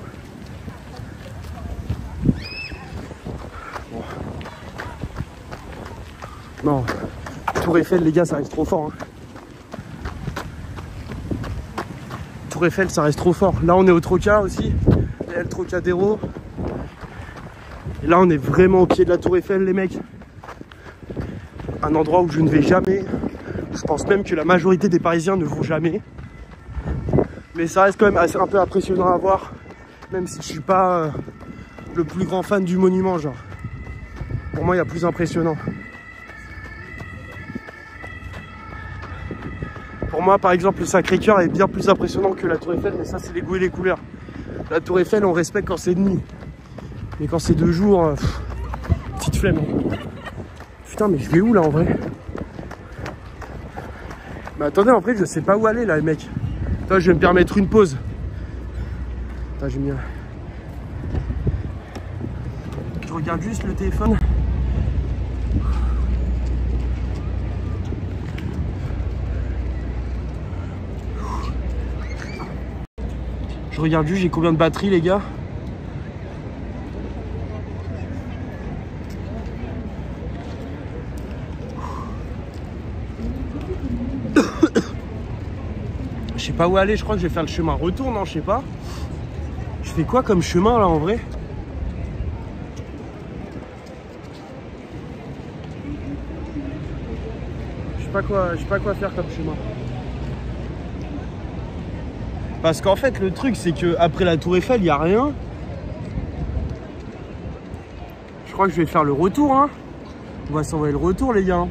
Bon. Non, Tour Eiffel, les gars, ça reste trop fort. Hein. Tour Eiffel, ça reste trop fort. Là, on est au Troca aussi. Il y a le Trocadéro. Et là, on est vraiment au pied de la Tour Eiffel, les mecs. Un endroit où je ne vais jamais. Je pense même que la majorité des Parisiens ne vont jamais. Mais ça reste quand même assez, un peu impressionnant à voir. Même si je suis pas le plus grand fan du monument, genre. Pour moi, il y a plus impressionnant. Pour moi, par exemple, le Sacré-Cœur est bien plus impressionnant que la Tour Eiffel. Mais ça, c'est les goûts et les couleurs. La Tour Eiffel, on respecte quand c'est de nuit. Mais quand c'est de jour, petite flemme. Putain, mais je vais où là en vrai? Mais attendez, en fait, je sais pas où aller là, les mecs. Attends, je vais me permettre une pause. Attends, j'ai mis. Je regarde juste le téléphone. Je regarde juste, j'ai combien de batterie, les gars? Je sais pas où aller, je crois que je vais faire le chemin retour, non, je sais pas. Je fais quoi comme chemin là en vrai? Je sais pas quoi faire comme chemin. Parce qu'en fait le truc c'est que après la Tour Eiffel il n'y a rien. Je crois que je vais faire le retour, hein. On va s'envoyer le retour, les gars.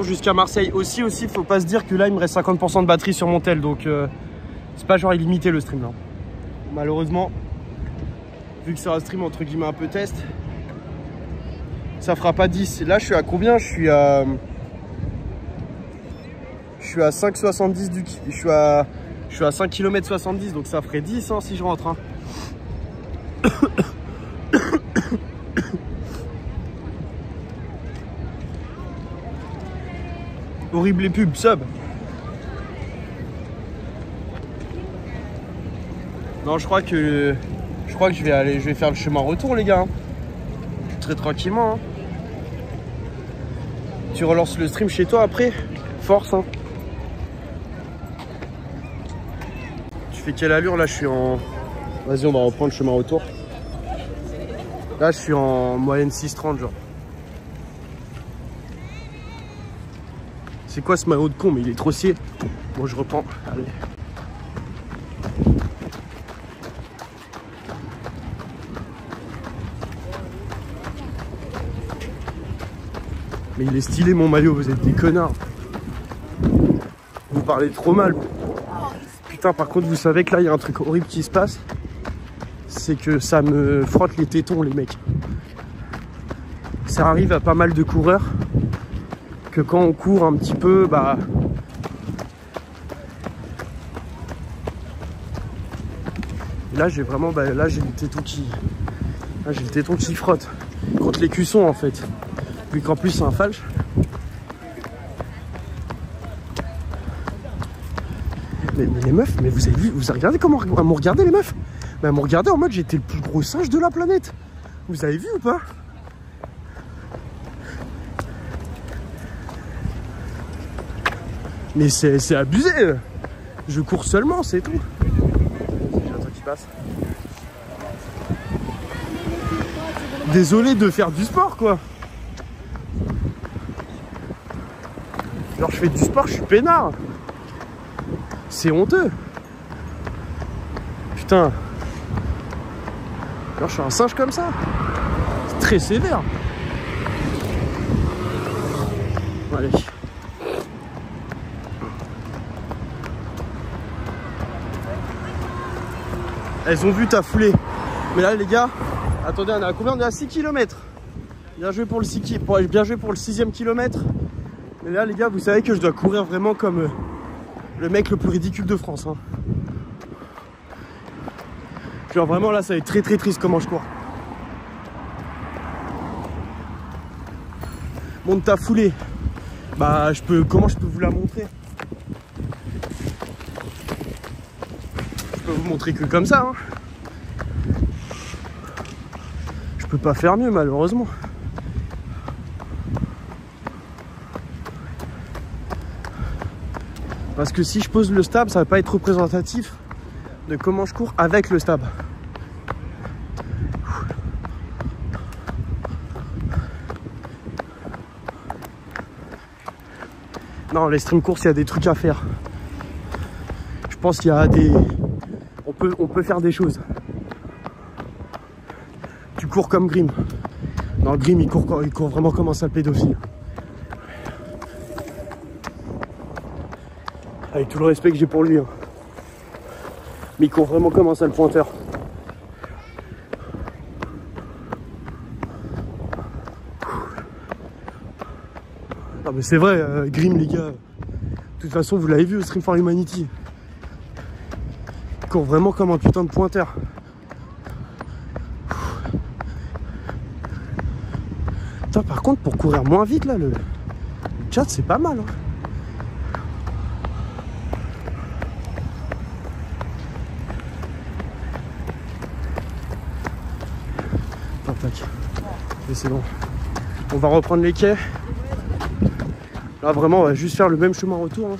Jusqu'à Marseille aussi, faut pas se dire que là il me reste 50% de batterie sur mon tel, donc c'est pas genre illimité le stream là. Malheureusement, vu que c'est un stream entre guillemets un peu test, ça fera pas 10. Là je suis à combien? Je suis à 5,70 du... Je suis à 5 km 70, donc ça ferait 10 hein, si je rentre. Hein. Horrible les pubs, sub. Non, je crois que Je crois que je vais faire le chemin retour, les gars. Hein. Très tranquillement. Hein. Tu relances le stream chez toi après. Force. Hein. Tu fais quelle allure là? Je suis en... Vas-y, on va reprendre le chemin retour. Là, je suis en moyenne 6,30 genre. C'est quoi ce maillot de con? Mais il est trop scié. Bon, je reprends. Allez. Mais il est stylé mon maillot, vous êtes des connards. Vous parlez trop mal. Putain, par contre, vous savez que là, il y a un truc horrible qui se passe. C'est que ça me frotte les tétons, les mecs. Ça arrive à pas mal de coureurs que quand on court un petit peu, bah... Et là, j'ai vraiment... Bah, là, j'ai le téton qui... Là, j'ai le téton qui frotte. Contre les cuissons, en fait. Vu qu'en plus, c'est un falche. Mais les meufs, mais vous avez vu, vous avez regardé comment elles m'ont regardé, les meufs? Mais elles m'ont regardé en mode j'étais le plus gros singe de la planète. Vous avez vu ou pas? Mais c'est abusé. Je cours seulement, c'est tout. J'attends qu'il passe. Désolé de faire du sport, quoi. Genre, je fais du sport, je suis peinard. C'est honteux. Putain. Genre, je suis un singe comme ça. C'est très sévère. Allez. Elles ont vu ta foulée. Mais là, les gars, attendez, on est à combien? On est à 6 km. Bien joué pour le 6e kilomètre. Mais là, les gars, vous savez que je dois courir vraiment comme le mec le plus ridicule de France. Hein. Genre vraiment, là, ça va être très très triste comment je cours. Monte ta foulée. Bah, comment je peux vous la montrer? Je peux vous montrer que comme ça. Hein. Je peux pas faire mieux, malheureusement. Parce que si je pose le stab, ça va pas être représentatif de comment je cours avec le stab. Non, les stream courses, il y a des trucs à faire. Je pense qu'il y a des... On peut faire des choses. Tu cours comme Grim. Non, Grim, il court vraiment comme un sale pédophile. Avec tout le respect que j'ai pour lui. Hein. Mais il court vraiment comme un sale pointeur. Non mais c'est vrai, Grim les gars. De toute façon, vous l'avez vu au Stream for Humanity. Il court vraiment comme un putain de pointeur. Putain, par contre, pour courir moins vite, là, le chat, c'est pas mal. Hein. Et c'est bon. On va reprendre les quais. Là vraiment on va juste faire le même chemin retour. Hein.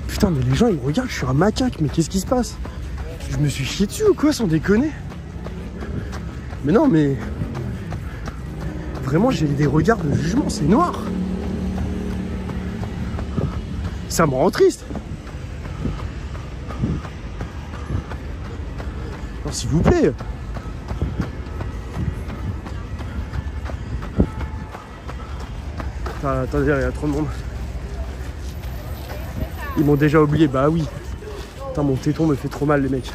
Putain mais les gens ils me regardent, je suis un macaque, mais qu'est-ce qui se passe? Je me suis chié dessus ou quoi, sans déconner? Mais non mais... Vraiment j'ai des regards de jugement, c'est noir. Ça me rend triste. Non, s'il vous plaît. Attendez, il y a trop de monde. Ils m'ont déjà oublié, bah oui. Putain, mon téton me fait trop mal, les mecs.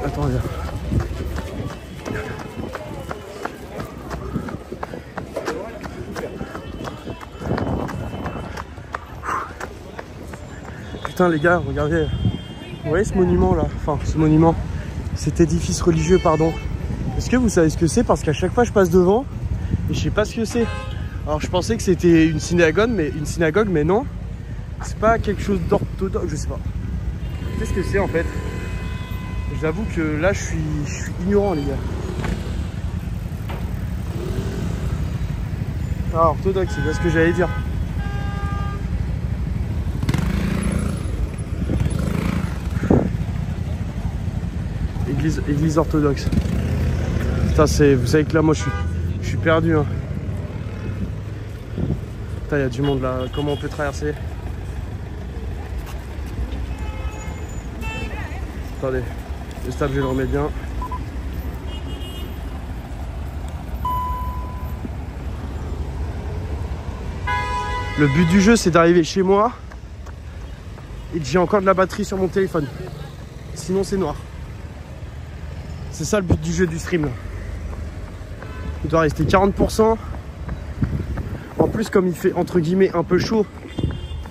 Attends, regarde. Putain, les gars, regardez. Vous voyez ce monument là? Enfin, ce monument. Cet édifice religieux, pardon. Est-ce que vous savez ce que c'est? Parce qu'à chaque fois, je passe devant et je sais pas ce que c'est. Alors je pensais que c'était une synagogue, mais non. C'est pas quelque chose d'orthodoxe, je sais pas. Qu'est-ce que c'est en fait? J'avoue que là je suis ignorant les gars. Ah, orthodoxe, c'est pas ce que j'allais dire. Église orthodoxe. Putain, vous savez que là moi je suis perdu hein. Putain, il y a du monde là, comment on peut traverser? Attendez, le stable je le remets bien. Le but du jeu c'est d'arriver chez moi et que j'ai encore de la batterie sur mon téléphone. Sinon c'est noir. C'est ça le but du jeu du stream là. Il doit rester 40%. En plus comme il fait entre guillemets un peu chaud,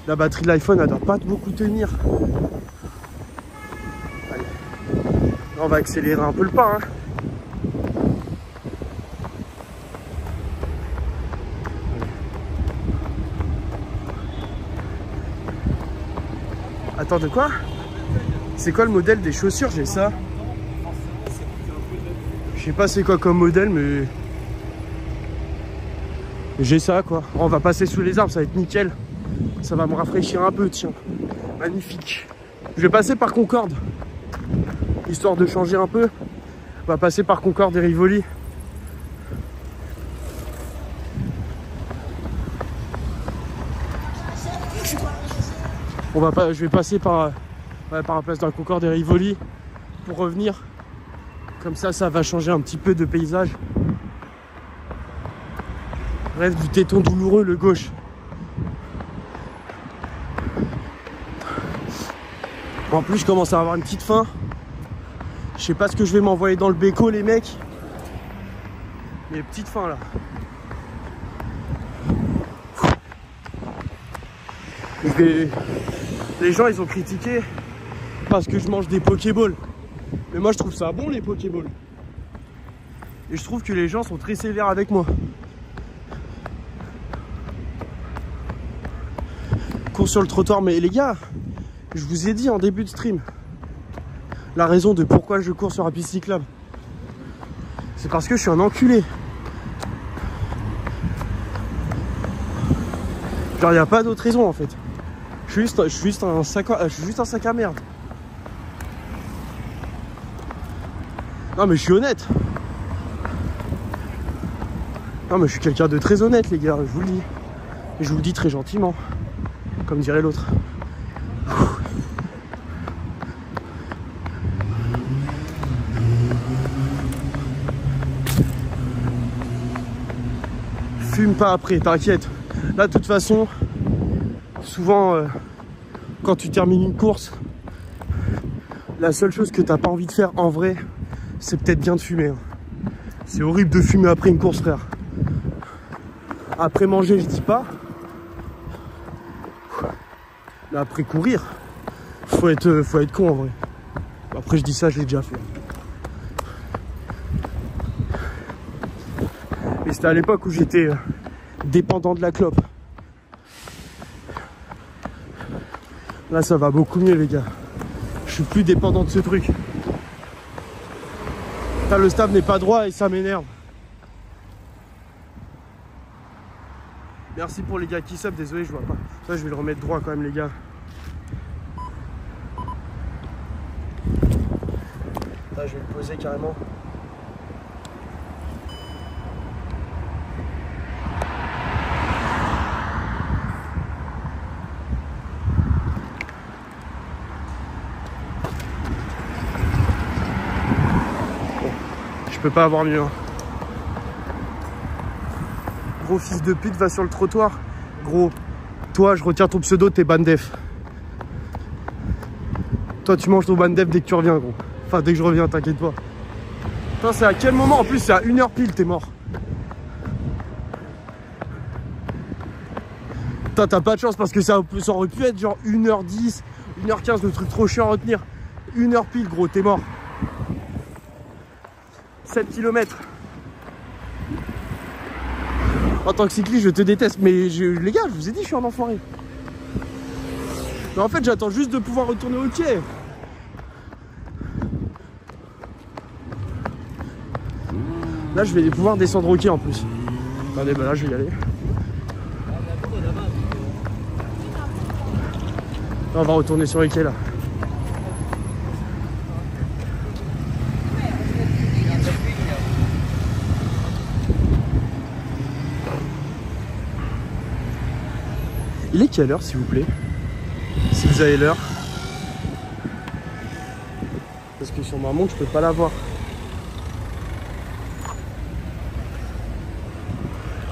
la batterie de l'iPhone elle doit pas beaucoup tenir. Allez. Là, on va accélérer un peu le pas hein. Attends, de quoi? C'est quoi le modèle des chaussures? J'ai ça. Je sais pas c'est quoi comme modèle, mais j'ai ça quoi. On va passer sous les arbres, ça va être nickel. Ça va me rafraîchir un peu, tiens. Magnifique. Je vais passer par Concorde, histoire de changer un peu. On va passer par Concorde et Rivoli. Je vais passer par la place de la Concorde et Rivoli pour revenir. Comme ça va changer un petit peu de paysage. Rêve du téton douloureux, le gauche. En plus, je commence à avoir une petite faim. Je sais pas ce que je vais m'envoyer dans le béco, les mecs. Mais petite faim là. Les gens ils ont critiqué parce que je mange des Pokéballs. Mais moi je trouve ça bon les Pokéballs. Et je trouve que les gens sont très sévères avec moi. Cours sur le trottoir, mais les gars, je vous ai dit en début de stream la raison de pourquoi je cours sur la piste cyclable. C'est parce que je suis un enculé. Genre y a pas d'autre raison en fait. Je suis juste un sac à merde. Non mais je suis honnête. Non mais je suis quelqu'un de très honnête les gars, je vous le dis. Et je vous le dis très gentiment. Comme dirait l'autre. Fume pas après, t'inquiète. Là de toute façon, souvent quand tu termines une course, la seule chose que t'as pas envie de faire en vrai, c'est peut-être bien de fumer. C'est horrible de fumer après une course, frère. Après manger, je dis pas. Mais après courir, faut être con en vrai. Après je dis ça, je l'ai déjà fait. Mais c'était à l'époque où j'étais dépendant de la clope. Là ça va beaucoup mieux les gars. Je suis plus dépendant de ce truc. Putain, le stable n'est pas droit et ça m'énerve. Merci pour les gars qui sub, désolé je vois pas. Ça je vais le remettre droit quand même les gars. Là je vais le poser carrément. Je peux pas avoir mieux. Hein. Gros fils de pute, va sur le trottoir. Gros, toi, je retiens ton pseudo, t'es Bandef. Toi, tu manges ton Bandef dès que tu reviens, gros. Enfin, dès que je reviens, t'inquiète pas. Putain, c'est à quel moment? En plus, c'est à 1h pile, t'es mort. Putain, t'as pas de chance parce que ça aurait pu être genre 1h10, 1h15, le truc trop chiant à retenir. 1h pile, gros, t'es mort. 7 km. En tant que cycliste, je te déteste. Mais les gars, je vous ai dit, je suis un enfoiré. Mais en fait, j'attends juste de pouvoir retourner au quai. Là, je vais pouvoir descendre au quai en plus. Attendez, bah là, je vais y aller. Là, on va retourner sur le quai là. Il est quelle heure, s'il vous plaît? Si vous avez l'heure. Parce que sur ma montre, je peux pas la voir.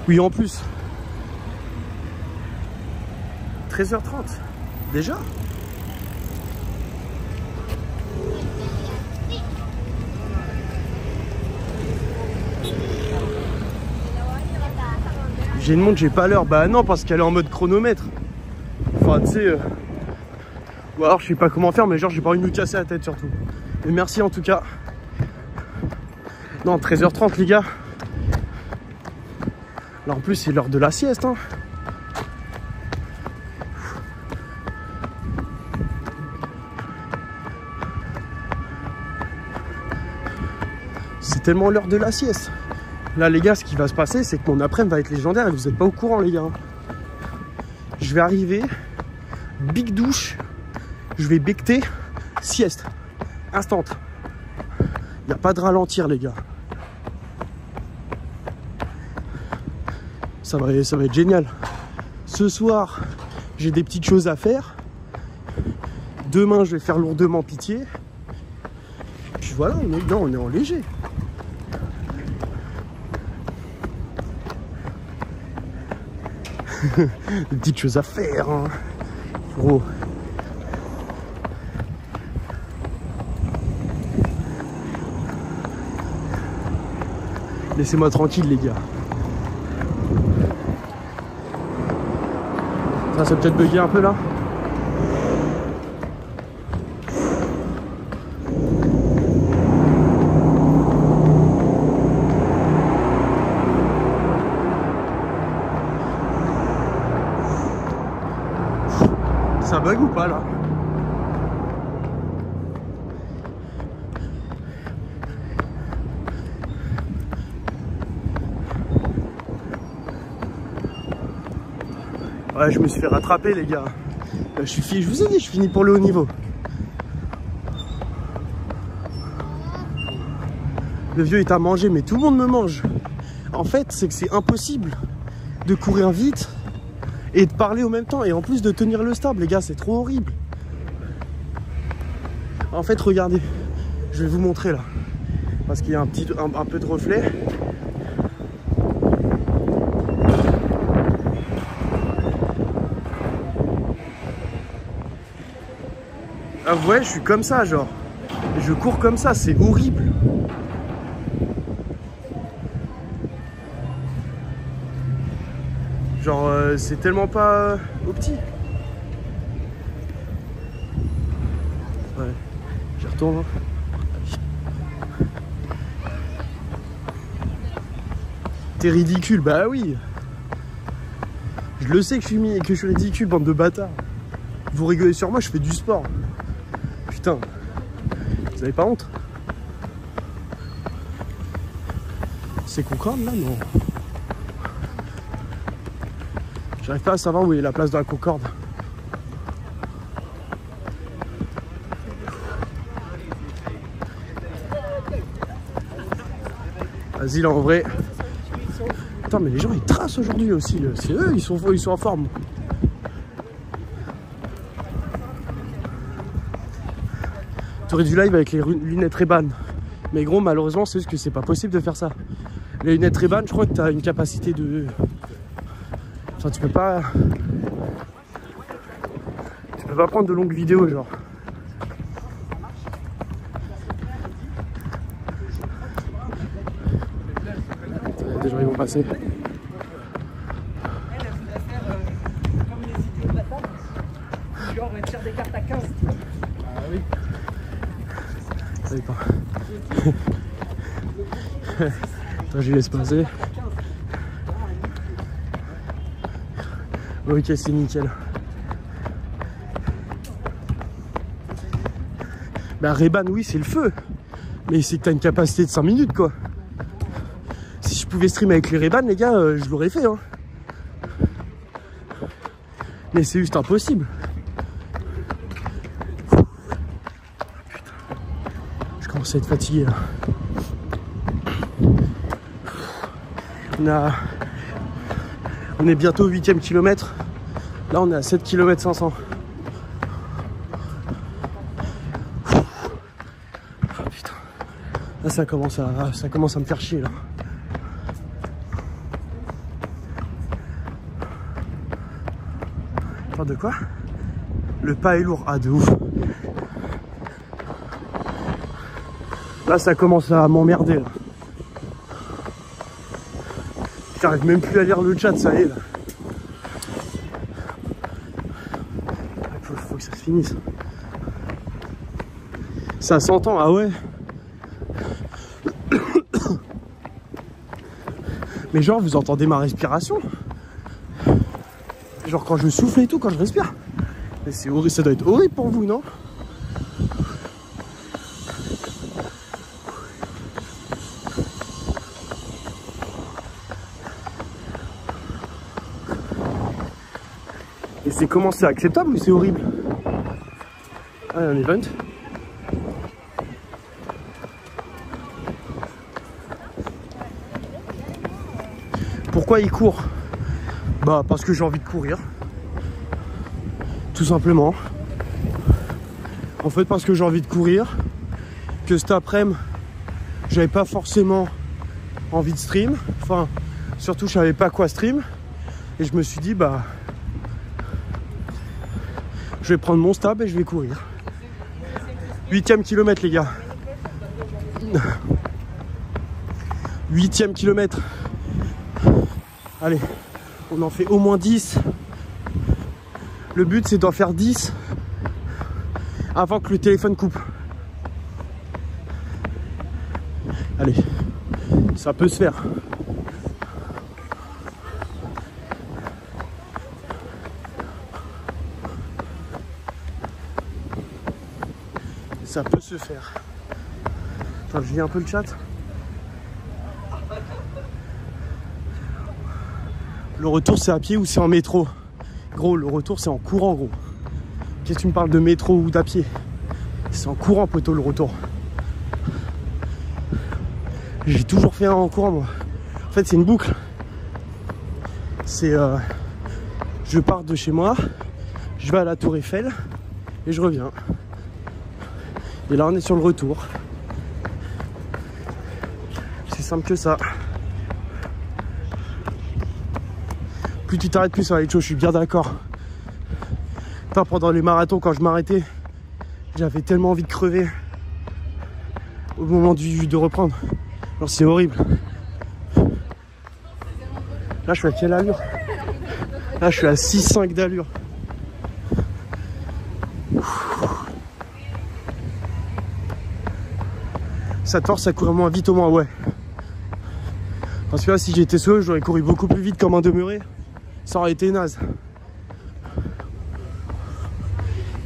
Oui, en plus. 13h30. Déjà? J'ai une montre, j'ai pas l'heure. Bah non, parce qu'elle est en mode chronomètre. Enfin, tu sais... Ou alors, je sais pas comment faire, mais genre, j'ai pas envie de me casser la tête, surtout. Mais merci, en tout cas. Non, 13h30, les gars. Là, en plus, c'est l'heure de la sieste, hein. C'est tellement l'heure de la sieste. Là, les gars, ce qui va se passer, c'est que mon après-midi va être légendaire et vous n'êtes pas au courant, les gars. Je vais arriver, big douche, je vais becter, sieste, instant. Il n'y a pas de ralentir, les gars. Ça va être génial. Ce soir, j'ai des petites choses à faire. Demain, je vais faire lourdement pitié. Puis voilà, on est en léger. Des petites choses à faire, hein. Gros. Laissez-moi tranquille, les gars. Ça peut-être bugger un peu là. Ça bug ou pas là? Ouais, je me suis fait rattraper, les gars. Je vous ai dit, je finis pour le haut niveau. Le vieux est à manger, mais tout le monde me mange. En fait, c'est que c'est impossible de courir vite et de parler en même temps. Et en plus de tenir le stable, les gars, c'est trop horrible. En fait, regardez. Je vais vous montrer là. Parce qu'il y a un peu de reflet. Ah ouais, je suis comme ça, genre. Je cours comme ça, c'est horrible. Genre, c'est tellement pas au petit. Ouais, j'y retourne. Hein. T'es ridicule, bah oui. Je le sais que je suis ridicule, bande de bâtards. Vous rigolez sur moi, je fais du sport. Putain, vous avez pas honte? C'est Concorde là? Non. J'arrive pas à savoir où est la place de la Concorde. Vas-y là en vrai. Putain mais les gens ils tracent aujourd'hui aussi. C'est eux, ils sont en forme. Tu aurais du live avec les lunettes Ray-Ban. Mais gros malheureusement c'est juste que c'est pas possible de faire ça. Les lunettes Ray-Ban, je crois que tu as une capacité de... Enfin tu peux pas prendre de longues vidéos genre. Des gens ils vont passer. Genre on tire des cartes à 15. Ah oui. Ça dépend. Attends, je laisse passer. Ok, c'est nickel. Bah Ray-Ban, oui, c'est le feu. Mais c'est que t'as une capacité de 5 minutes, quoi. Si je pouvais streamer avec les Ray-Ban, les gars, je l'aurais fait, hein. Mais c'est juste impossible. Putain. Je commence à être fatigué, là. On est bientôt au 8e kilomètre. Là, on est à 7 km 500. Oh, putain. Là, ça commence à me faire chier, là. Attends, de quoi? Le pas est lourd. Ah, de ouf. Là, ça commence à m'emmerder, là. J'arrive même plus à lire le chat, ça y est, là. Faut que ça se finisse. Ça s'entend, ah ouais. Mais genre, vous entendez ma respiration? Genre quand je souffle et tout, quand je respire. Mais c'est horrible, ça doit être horrible pour vous, non? Et c'est comment, c'est acceptable ou c'est horrible? Ah, il y a un event. Pourquoi il court? Bah parce que j'ai envie de courir. Tout simplement. En fait parce que j'ai envie de courir. Que cet après-midi, j'avais pas forcément envie de stream. Enfin, surtout je savais pas quoi stream. Et je me suis dit bah je vais prendre mon stab et je vais courir. 8e kilomètre les gars. 8e kilomètre. Allez, on en fait au moins 10. Le but c'est d'en faire 10 avant que le téléphone coupe. Allez, ça peut se faire. Ça peut se faire. Attends, je lis un peu le chat. Le retour c'est à pied ou c'est en métro? Gros, le retour c'est en courant, gros. Qu'est-ce que tu me parles de métro ou d'à pied? C'est en courant, poteau, le retour. J'ai toujours fait un en courant, moi. En fait, c'est une boucle. C'est... je pars de chez moi, je vais à la Tour Eiffel et je reviens. Et là, on est sur le retour. C'est simple que ça. Plus tu t'arrêtes, plus ça va être chaud, je suis bien d'accord. Pendant les marathons, quand je m'arrêtais, j'avais tellement envie de crever au moment de reprendre. Alors c'est horrible. Là, je suis à quelle allure? Là, je suis à 6,5 d'allure. Ça te force à courir moins vite au moins, ouais. Parce que là, si j'étais seul, j'aurais couru beaucoup plus vite comme un demeuré. Ça aurait été naze.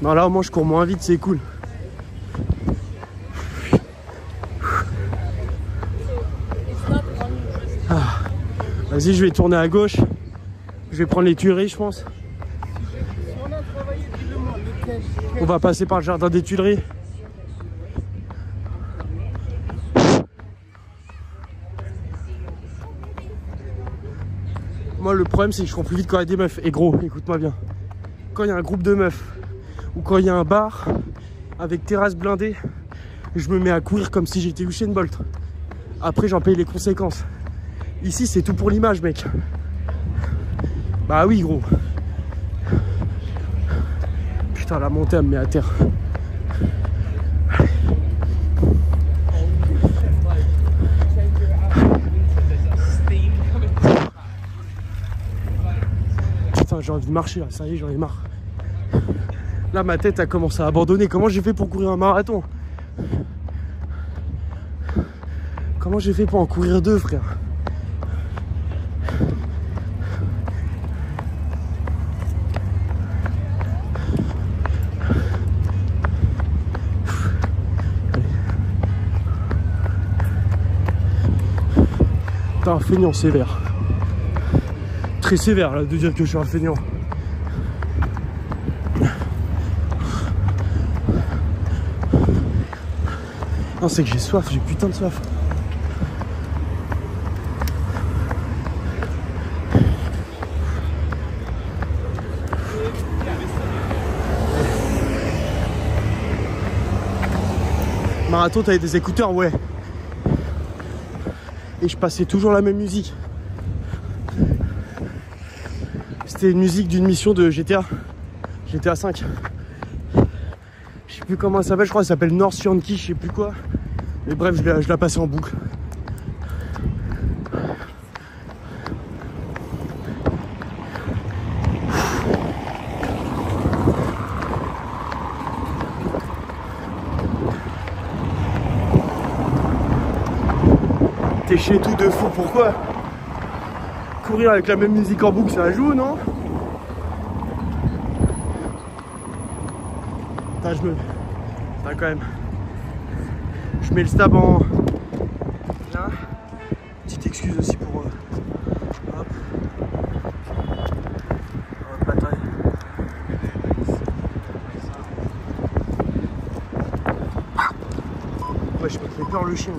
Non, là, au moins, je cours moins vite, c'est cool. Ah. Vas-y, je vais tourner à gauche. Je vais prendre les Tuileries, je pense. On va passer par le jardin des Tuileries. Moi, le problème, c'est que je cours plus vite quand il y a des meufs. Et gros, écoute-moi bien. Quand il y a un groupe de meufs, ou quand il y a un bar avec terrasse blindée, je me mets à courir comme si j'étais Usain Bolt. Après, j'en paye les conséquences. Ici, c'est tout pour l'image, mec. Bah oui, gros. Putain, la montée, elle me met à terre. Putain, j'ai envie de marcher, là. Ça y est, j'en ai marre. Là, ma tête a commencé à abandonner. Comment j'ai fait pour courir un marathon? Comment j'ai fait pour en courir deux, frère? un feignant sévère. Très sévère là de dire que je suis un feignant. Non, c'est que j'ai soif, j'ai putain de soif. Marathon, t'avais des écouteurs, ouais. Et je passais toujours la même musique. C'était une musique d'une mission de GTA 5. Je sais plus comment elle s'appelle, je crois qu'elle s'appelle North Yankee, je sais plus quoi. Mais bref, je la passais en boucle. T'es chez tout de fou, pourquoi? Courir avec la même musique en boucle, ça joue, non? Putain, Putain, quand même. Je mets le stab en... Là. Petite excuse aussi pour... Hop. Bataille. Ouais, je me fais peur le chien.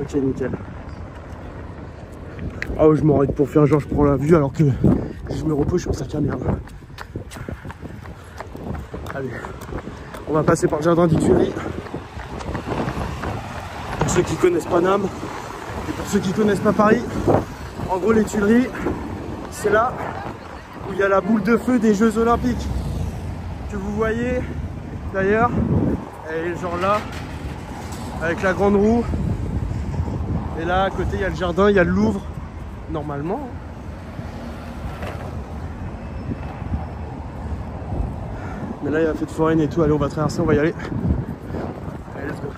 Ok, nickel. Ah ouais, je m'arrête pour faire genre je prends la vue alors que je me repose sur sa caméra. Allez, on va passer par le jardin des Tuileries. Pour ceux qui connaissent Paname et pour ceux qui connaissent pas Paris, en gros les Tuileries, c'est là où il y a la boule de feu des Jeux Olympiques que vous voyez d'ailleurs. Elle est genre là, avec la grande roue. Et là à côté il y a le jardin, il y a le Louvre. Normalement. Mais là il y a la fête foraine et tout. Allez, on va traverser, on va y aller. Allez, let's go.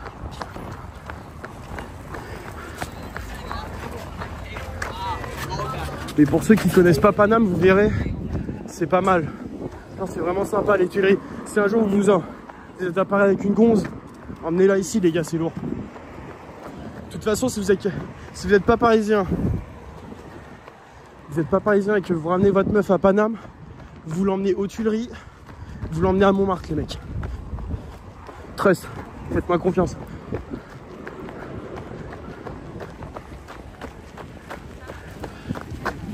Et pour ceux qui connaissent pas Paname, vous verrez, c'est pas mal. C'est vraiment sympa les Tuileries. Si un jour vous êtes à Paris avec une gonze, emmenez-la ici les gars, c'est lourd. De toute façon, si vous êtes pas parisien, et que vous ramenez votre meuf à Paname, vous l'emmenez aux Tuileries, vous l'emmenez à Montmartre les mecs. Trust, faites-moi confiance.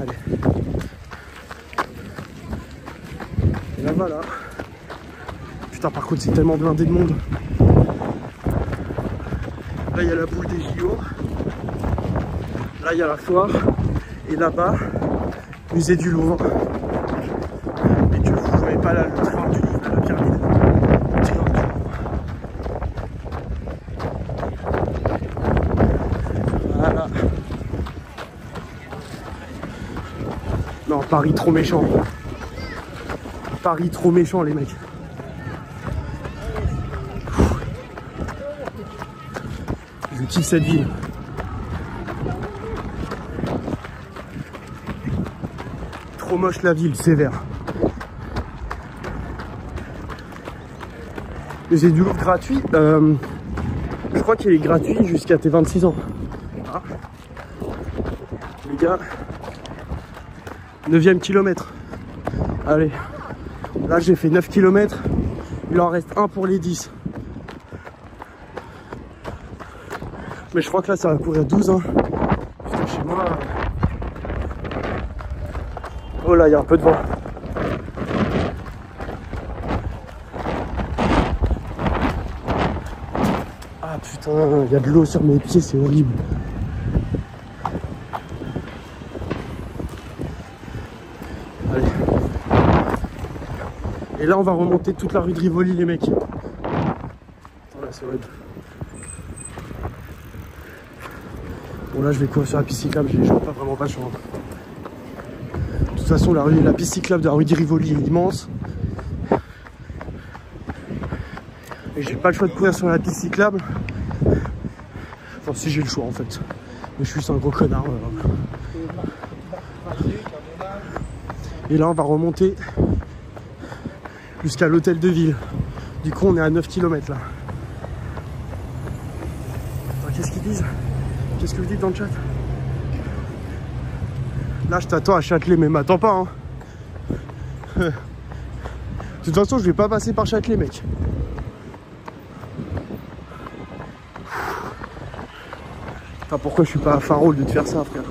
Allez. Et là voilà. Putain, par contre c'est tellement blindé de monde. Là il y a la boule des JO. Là il y a la foire. Et là-bas, musée du Louvre. Et que vous ne voyez pas là, le triangle du Louvre, là, la pyramide. Le triangle du Louvre. Voilà. Non, Paris trop méchant. Paris trop méchant les mecs. Je kiffe cette ville. Trop moche la ville, sévère. C'est du Louvre gratuit. Je crois qu'il est gratuit jusqu'à tes 26 ans. Ah. Les gars, 9e kilomètre. Allez, là j'ai fait 9 km. Il en reste un pour les 10. Mais je crois que là ça va courir 12 hein. Putain, chez moi. Oh là, il y a un peu de vent. Ah putain, il y a de l'eau sur mes pieds, c'est horrible. Allez. Et là, on va remonter toute la rue de Rivoli, les mecs. Attends, là, c'est horrible. Bon, là, je vais courir sur la piste cyclable, je n'ai pas vraiment pas le choix. De toute façon, la piste cyclable de la rue de Rivoli est immense. Et j'ai pas le choix de courir sur la piste cyclable. Enfin, si j'ai le choix en fait. Mais je suis juste un gros connard. Et là, on va remonter jusqu'à l'hôtel de ville. Du coup, on est à 9 km là. Qu'est-ce qu'ils disent? Qu'est-ce que vous dites dans le chat? Là, je t'attends à Châtelet, mais m'attends pas, hein. De toute façon, je vais pas passer par Châtelet, mec. Putain, pourquoi je suis pas à Faro de te faire ça, frère?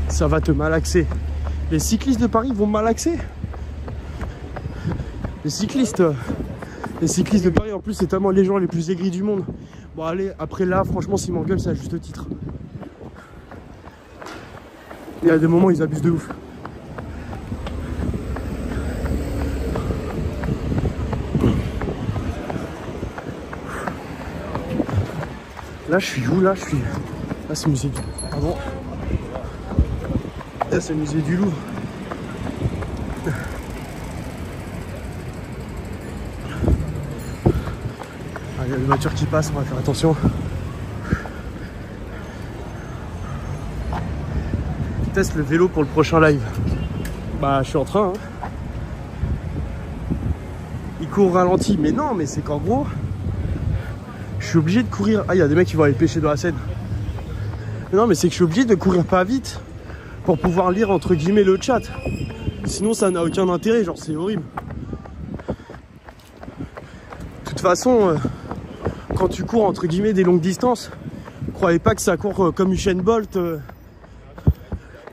Ça va te malaxer. Les cyclistes de Paris vont malaxer. Les cyclistes de Paris, en plus, c'est tellement les gens les plus aigris du monde. Bon, allez, après là, franchement, s'ils m'engueulent, c'est à juste titre. Il y a des moments, ils abusent de ouf. Là, je suis où? Là, c'est le musée du... Pardon. Là, c'est le musée du Louvre. Il y a des voitures qui passent, on va faire attention. Je teste le vélo pour le prochain live. Bah, je suis en train. Hein. Il court au ralenti, mais non, mais c'est qu'en gros, je suis obligé de courir. Ah, il y a des mecs qui vont aller pêcher dans la Seine. Mais non, mais c'est que je suis obligé de courir pas vite pour pouvoir lire entre guillemets le chat. Sinon, ça n'a aucun intérêt, genre, c'est horrible. De toute façon, quand tu cours entre guillemets des longues distances, croyez pas que ça court comme Usain Bolt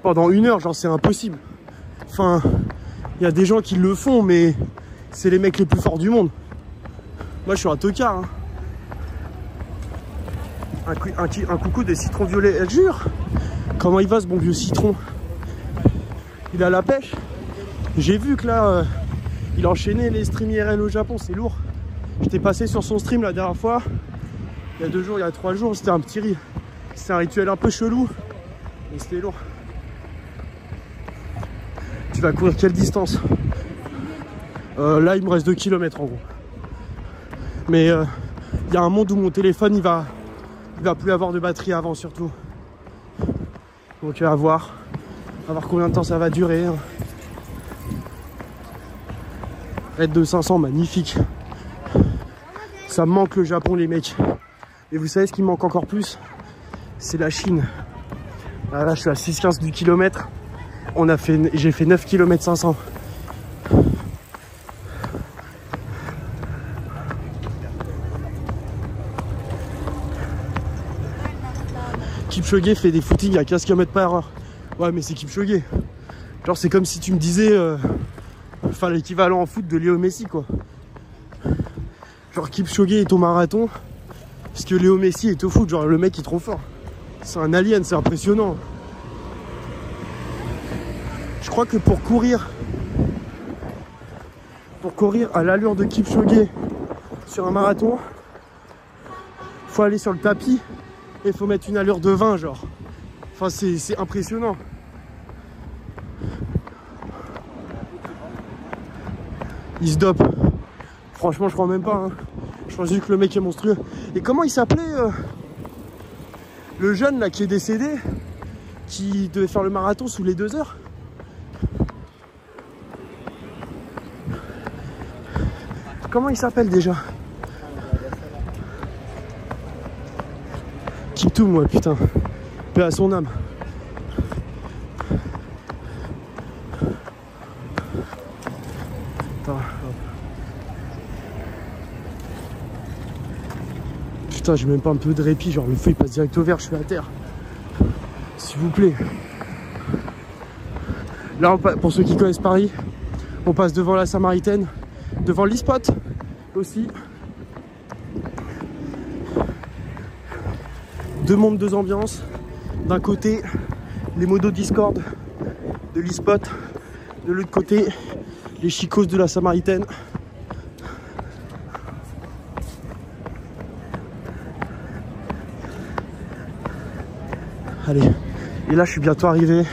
pendant 1 heure, genre c'est impossible. Enfin, il y a des gens qui le font, mais c'est les mecs les plus forts du monde. Moi je suis un tocard. Hein. Un coucou de citron violet, elle jure. Comment il va ce bon vieux citron? Il a la pêche. J'ai vu que là, il enchaînait les streams IRL au Japon, c'est lourd. J'étais passé sur son stream la dernière fois, il y a 2 jours, il y a 3 jours, c'était c'était un rituel un peu chelou, mais c'était lourd. Tu vas courir quelle distance? Là, il me reste 2 km en gros. Mais il y a un monde où mon téléphone, il va plus avoir de batterie avant surtout. Donc à voir combien de temps ça va durer. Raid de 500, magnifique. Ça me manque le Japon, les mecs. Et vous savez ce qui me manque encore plus? C'est la Chine. Ah, là, je suis à 6,15 du kilomètre. J'ai fait 9 km 500. Kipchoge fait des footings à 15 km par heure. Ouais, mais c'est Kipchoge. Genre, c'est comme si tu me disais... Enfin, l'équivalent en foot de Léo Messi, quoi. Genre Kipchoge est au marathon, parce que Léo Messi est au foot, genre le mec est trop fort. C'est un alien, c'est impressionnant. Je crois que pour courir à l'allure de Kipchoge sur un marathon, faut aller sur le tapis et faut mettre une allure de 20 genre. Enfin c'est impressionnant. Il se dope. Franchement, je crois même pas. Hein. Je pense juste que le mec est monstrueux. Et comment il s'appelait le jeune là qui est décédé, qui devait faire le marathon sous les 2 heures? Comment il s'appelle déjà? Kiptoum, moi, putain. Paix à son âme. Attends, putain, j'ai même pas un peu de répit, genre le feu il passe direct au vert, je suis à terre. S'il vous plaît. Là, pour ceux qui connaissent Paris, on passe devant la Samaritaine, devant l'e-spot aussi. 2 mondes, 2 ambiances. D'un côté, les modos Discord de l'e-spot. De l'autre côté, les chicos de la Samaritaine. Allez, et là je suis bientôt arrivé.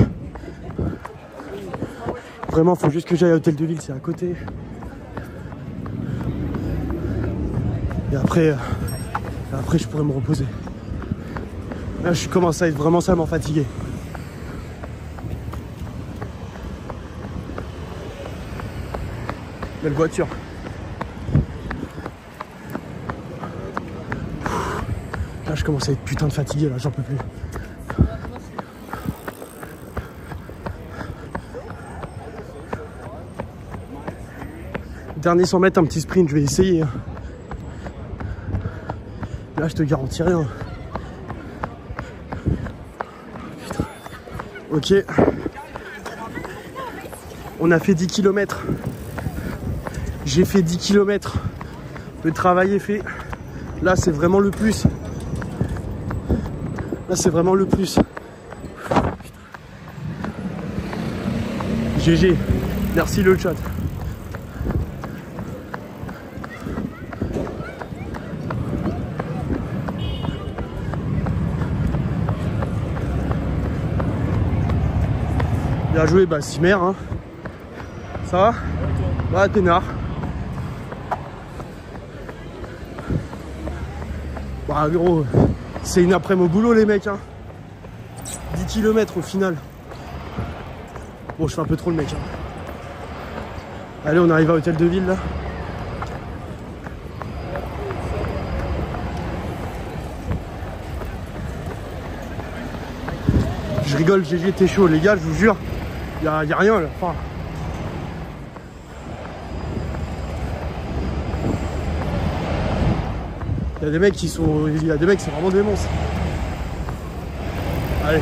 Vraiment, faut juste que j'aille à l'hôtel de Lille, c'est à côté. Et après je pourrais me reposer. Là, je commence à être vraiment salement fatigué. Belle voiture. Là, je commence à être putain de fatigué, là, j'en peux plus. Dernier 100 mètres, un petit sprint, je vais essayer. Là, je te garantis rien. Putain. Ok. On a fait 10 km. J'ai fait 10 km. Le travail est fait. Là, c'est vraiment le plus. Là, c'est vraiment le plus. GG. Merci le chat. Bien joué, bah Simer, hein. Ça va? Bah peinard. Bah gros, c'est une après-midi au boulot les mecs, hein. 10 km au final. Bon, je fais un peu trop le mec, hein. Allez, on arrive à Hôtel de Ville là. Je rigole, GG, t'es chaud les gars, je vous jure. Y a rien là. Enfin... Il y a des mecs qui sont. Il y a des mecs qui sont vraiment des monstres. Allez.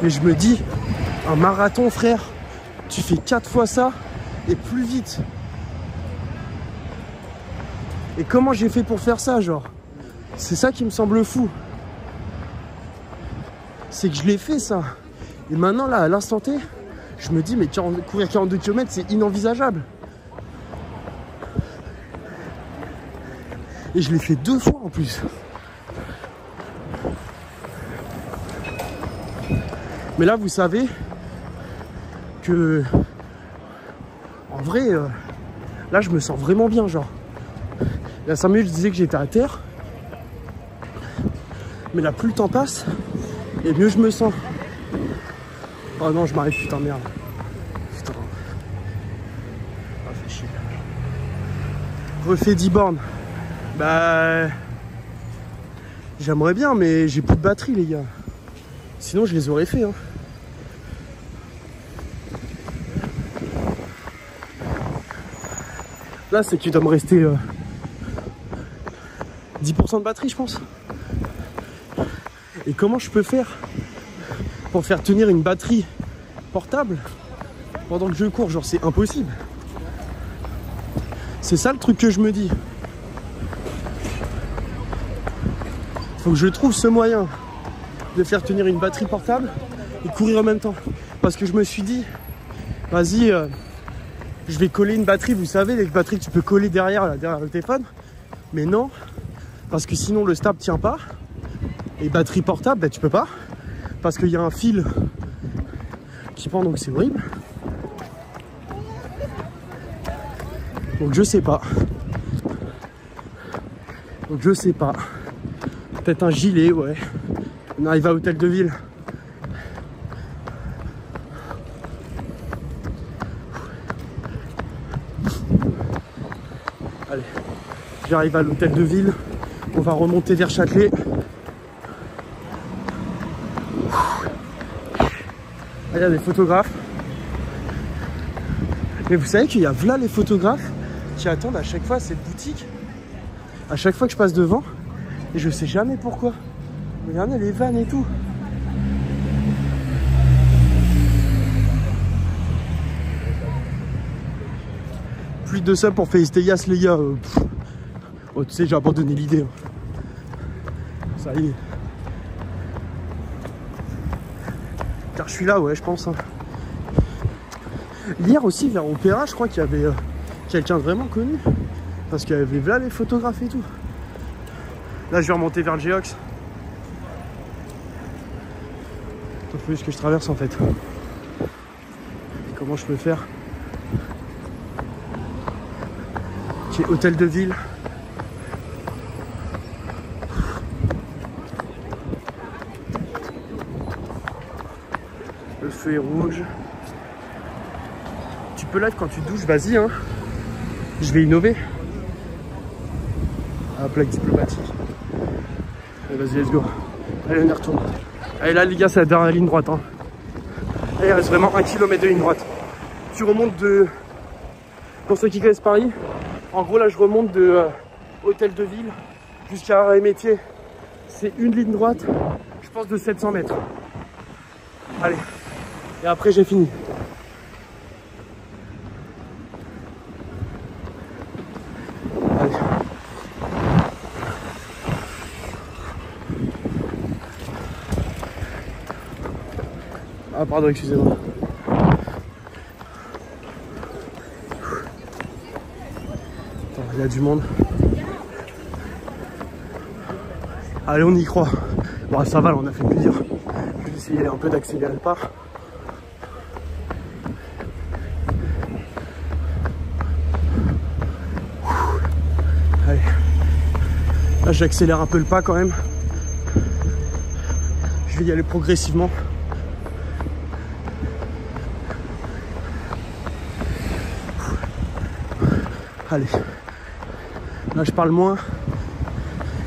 Mais je me dis, un marathon frère, tu fais 4 fois ça et plus vite. Et comment j'ai fait pour faire ça, genre? C'est ça qui me semble fou. C'est que je l'ai fait ça. Et maintenant là, à l'instant T, je me dis mais courir 42 km c'est inenvisageable. Et je l'ai fait 2 fois en plus. Mais là vous savez que en vrai là je me sens vraiment bien genre. Il y a 5 minutes je disais que j'étais à terre. Mais là plus le temps passe et mieux je me sens. Oh non, je m'arrête, putain, merde. Putain. Ah, fait chier. Refait 10 bornes. Bah... J'aimerais bien, mais j'ai plus de batterie, les gars. Sinon, je les aurais fait, hein. Là, c'est qu'il doit me rester 10% de batterie, je pense. Et comment je peux faire pour faire tenir une batterie portable pendant que je cours? Genre, c'est impossible. C'est ça le truc que je me dis. Faut que je trouve ce moyen de faire tenir une batterie portable et courir en même temps. Parce que je me suis dit, vas-y, je vais coller une batterie. Vous savez, les batteries que tu peux coller derrière le téléphone. Mais non, parce que sinon le stable tient pas. Et batterie portable, bah, tu peux pas. Parce qu'il y a un fil qui pend, donc c'est horrible. Donc je sais pas. Donc je sais pas. Peut-être un gilet, ouais. On arrive à Hôtel de Ville. Allez, j'arrive à l'Hôtel de Ville. On va remonter vers Châtelet. Il y a des photographes. Mais vous savez qu'il y a là les photographes qui attendent à chaque fois à cette boutique. À chaque fois que je passe devant. Et je sais jamais pourquoi. Regardez les vannes et tout. Plus de ça pour féliciter Yas les gars. Oh, tu sais, j'ai abandonné l'idée. Hein. Ça y est. Car je suis là, ouais, je pense. Hein. Hier aussi, vers Opéra, je crois qu'il y avait quelqu'un de vraiment connu. Parce qu'il y avait là les photographes et tout. Là, je vais remonter vers le Geox. Il faut juste que je traverse en fait. Comment je peux faire? qui est hôtel de ville. Le feu est rouge. Tu peux là quand tu douches, vas-y hein. Je vais innover. Ah, plaque diplomatique. Allez, vas-y, let's go. Allez, on y retourne. Allez, là, les gars, c'est la dernière ligne droite. Hein. Allez, il reste vraiment 1 km de ligne droite. Tu remontes de... Pour ceux qui connaissent Paris, en gros, là, je remonte de hôtel de ville jusqu'à Émétier. C'est une ligne droite, je pense, de 700 mètres. Allez. Et après, j'ai fini. Allez. Ah pardon, excusez-moi. Il y a du monde. Allez, on y croit. Bon, ça va, là, on a fait plus dur. Je vais essayer un peu d'accélérer le pas. Allez. Là, j'accélère un peu le pas quand même. Je vais y aller progressivement. Allez. Là, je parle moins.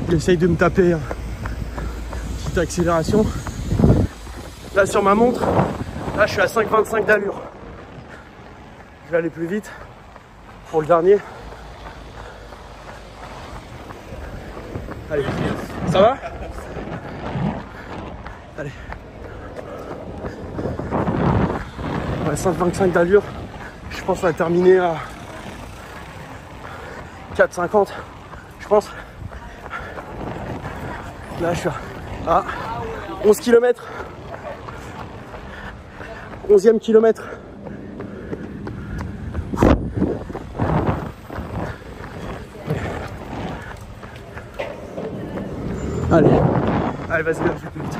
J'essaye de me taper une petite accélération. Là, sur ma montre, là, je suis à 5,25 d'allure. Je vais aller plus vite pour le dernier. Allez, ça va? Allez. Ouais, 5,25 d'allure. Je pense à terminer à 4,50. Je pense. Là, je suis à 11 km. 11e kilomètre. Allez, allez, vas-y, vas-y, plus vite.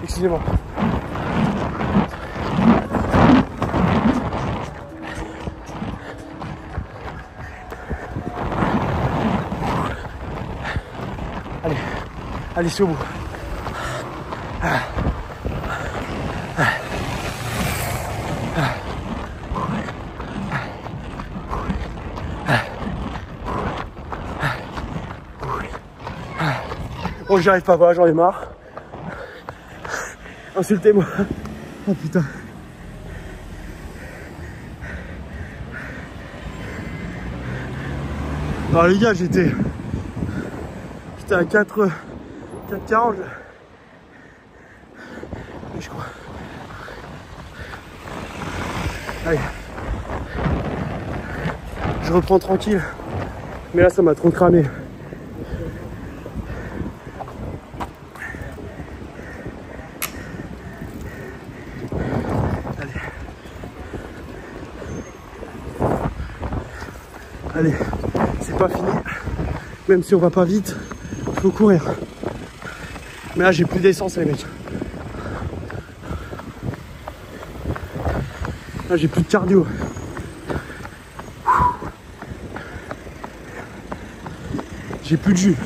Excusez-moi. Allez, allez, c'est au bout. Oh, j'y arrive pas, voilà, j'en ai marre. Insultez-moi. Oh putain. Alors les gars, j'étais à 4,40 je crois. Allez. Je reprends tranquille. Mais là, ça m'a trop cramé. Allez, c'est pas fini. Même si on va pas vite, faut courir. Mais là, j'ai plus d'essence, les mecs. Là, j'ai plus de cardio. J'ai plus de jus.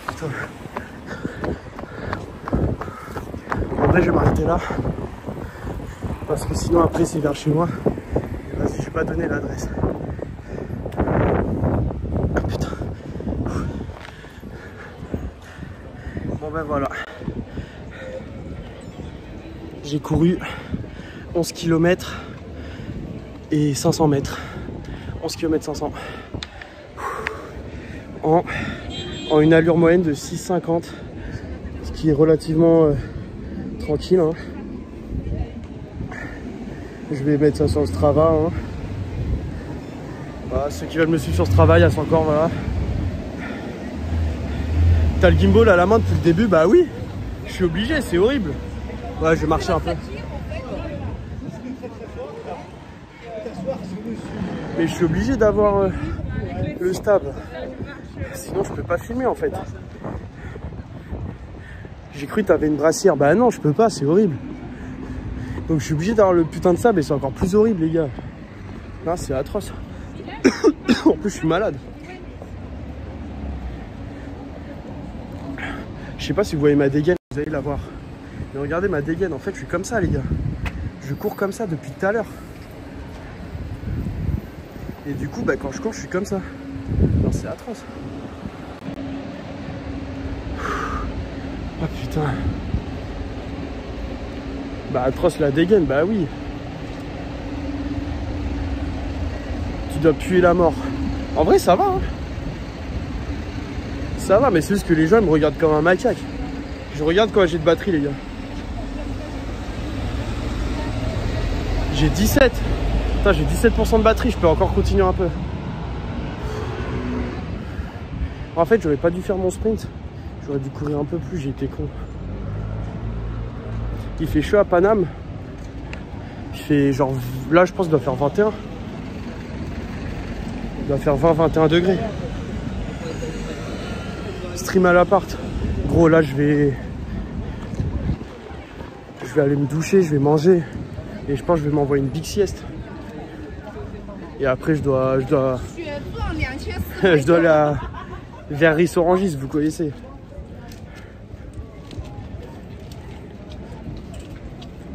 Putain. En vrai, je vais m'arrêter là. Parce que sinon après c'est vers chez moi. Vas-y, je vais pas donner l'adresse. Ah putain. Bon ben voilà. J'ai couru 11 km et 500 mètres. 11 km 500. En une allure moyenne de 6,50. Ce qui est relativement tranquille. Hein. Je vais mettre ça sur le Strava. Hein. Voilà, ceux qui veulent me suivre sur Strava, il y a encore, voilà. T'as le gimbal à la main depuis le début? Bah oui, je suis obligé, c'est horrible. Ouais, je vais marcher un peu. Mais je suis obligé d'avoir le stab. Sinon je peux pas filmer en fait. J'ai cru que t'avais une brassière. Bah non, je peux pas, c'est horrible. Donc je suis obligé d'avoir le putain de sable et c'est encore plus horrible les gars. Là c'est atroce. En plus je suis malade. Je sais pas si vous voyez ma dégaine, vous allez la voir. Mais regardez ma dégaine, en fait je suis comme ça les gars. Je cours comme ça depuis tout à l'heure. Et du coup bah quand je cours je suis comme ça. Non c'est atroce. Ah putain. Bah atroce la dégaine, bah oui. Tu dois puer la mort. En vrai ça va hein. Ça va mais c'est juste que les gens me regardent comme un macaque. Je regarde quand j'ai de batterie les gars. J'ai 17. Putain j'ai 17% de batterie, je peux encore continuer un peu. En fait j'aurais pas dû faire mon sprint. J'aurais dû courir un peu plus, j'ai été con. Il fait chaud à Paname. Il fait genre... Là je pense qu'il doit faire 21. Il doit faire 20-21 degrés. Stream à l'appart. Gros là je vais aller me doucher, je vais manger. Et je pense que je vais m'envoyer une big sieste. Et après je dois je dois aller vers Ris-Orangis, vous connaissez.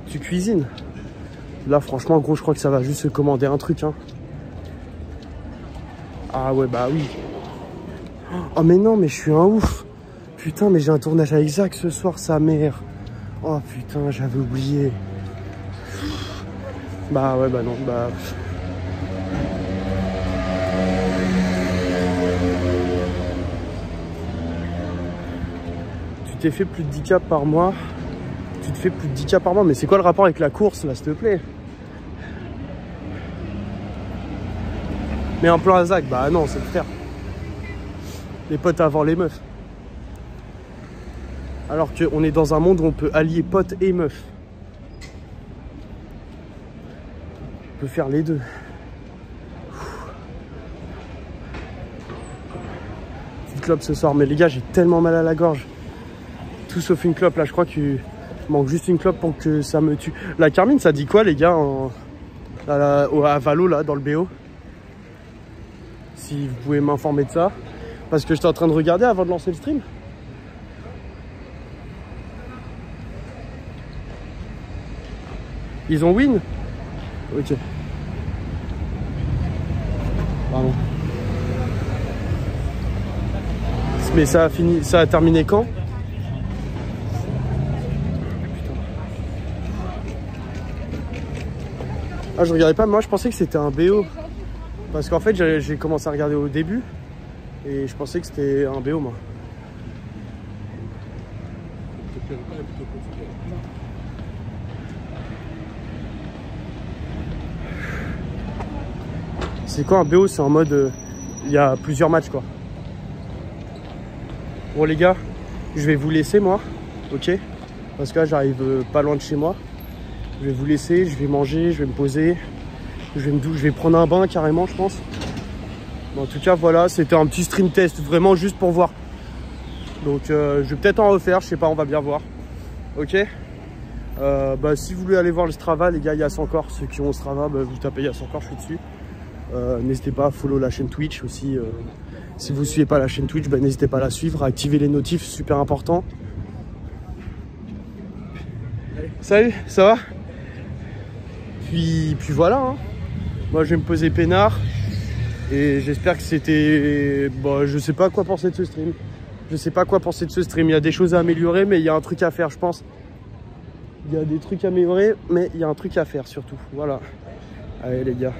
Tu cuisines. Là franchement gros je crois que ça va juste se commander un truc hein. Ah ouais bah oui. Oh mais non mais je suis un ouf. Putain mais j'ai un tournage avec Zach ce soir sa mère. Oh putain j'avais oublié. Bah ouais bah non bah. Tu t'es fait plus de 10K par mois. Tu te fais plus de 10K par mois. Mais c'est quoi le rapport avec la course là s'il te plaît? Mais un plan à Zach, bah non c'est le frère. Les potes avant les meufs. Alors qu'on est dans un monde où on peut allier potes et meufs. On peut faire les deux. Petite clope ce soir. Mais les gars, j'ai tellement mal à la gorge. Tout sauf une clope. Là, je crois qu'il manque juste une clope pour que ça me tue. La Carmine, ça dit quoi les gars à Valo, là, dans le BO? Si vous pouvez m'informer de ça. Parce que j'étais en train de regarder avant de lancer le stream. Ils ont win? Ok. Pardon. Mais ça a fini, ça a terminé quand? Putain. Ah je regardais pas, moi je pensais que c'était un BO. Parce qu'en fait j'ai commencé à regarder au début. Et je pensais que c'était un BO moi. C'est quoi un BO? C'est en mode il y a plusieurs matchs quoi. Bon les gars, je vais vous laisser moi, ok? Parce que là j'arrive pas loin de chez moi. Je vais vous laisser, je vais manger, je vais me poser. Je vais prendre un bain carrément je pense. Mais en tout cas voilà, c'était un petit stream test, vraiment juste pour voir. Donc je vais peut-être en refaire, je sais pas, on va bien voir. Ok? Bah, si vous voulez aller voir le Strava, les gars, il y a encore. Ceux qui ont le Strava, bah, vous tapez il y a encore, je suis dessus. N'hésitez pas à follow la chaîne Twitch aussi. Si vous ne suivez pas la chaîne Twitch, bah, n'hésitez pas à la suivre, à activer les notifs, super important. Salut, ça va? Puis voilà, hein. Moi je vais me poser peinard. Et j'espère que c'était... Bon, je sais pas quoi penser de ce stream. Je sais pas quoi penser de ce stream. Il y a des choses à améliorer, mais il y a un truc à faire, je pense. Il y a des trucs à améliorer, mais il y a un truc à faire surtout. Voilà. Allez les gars.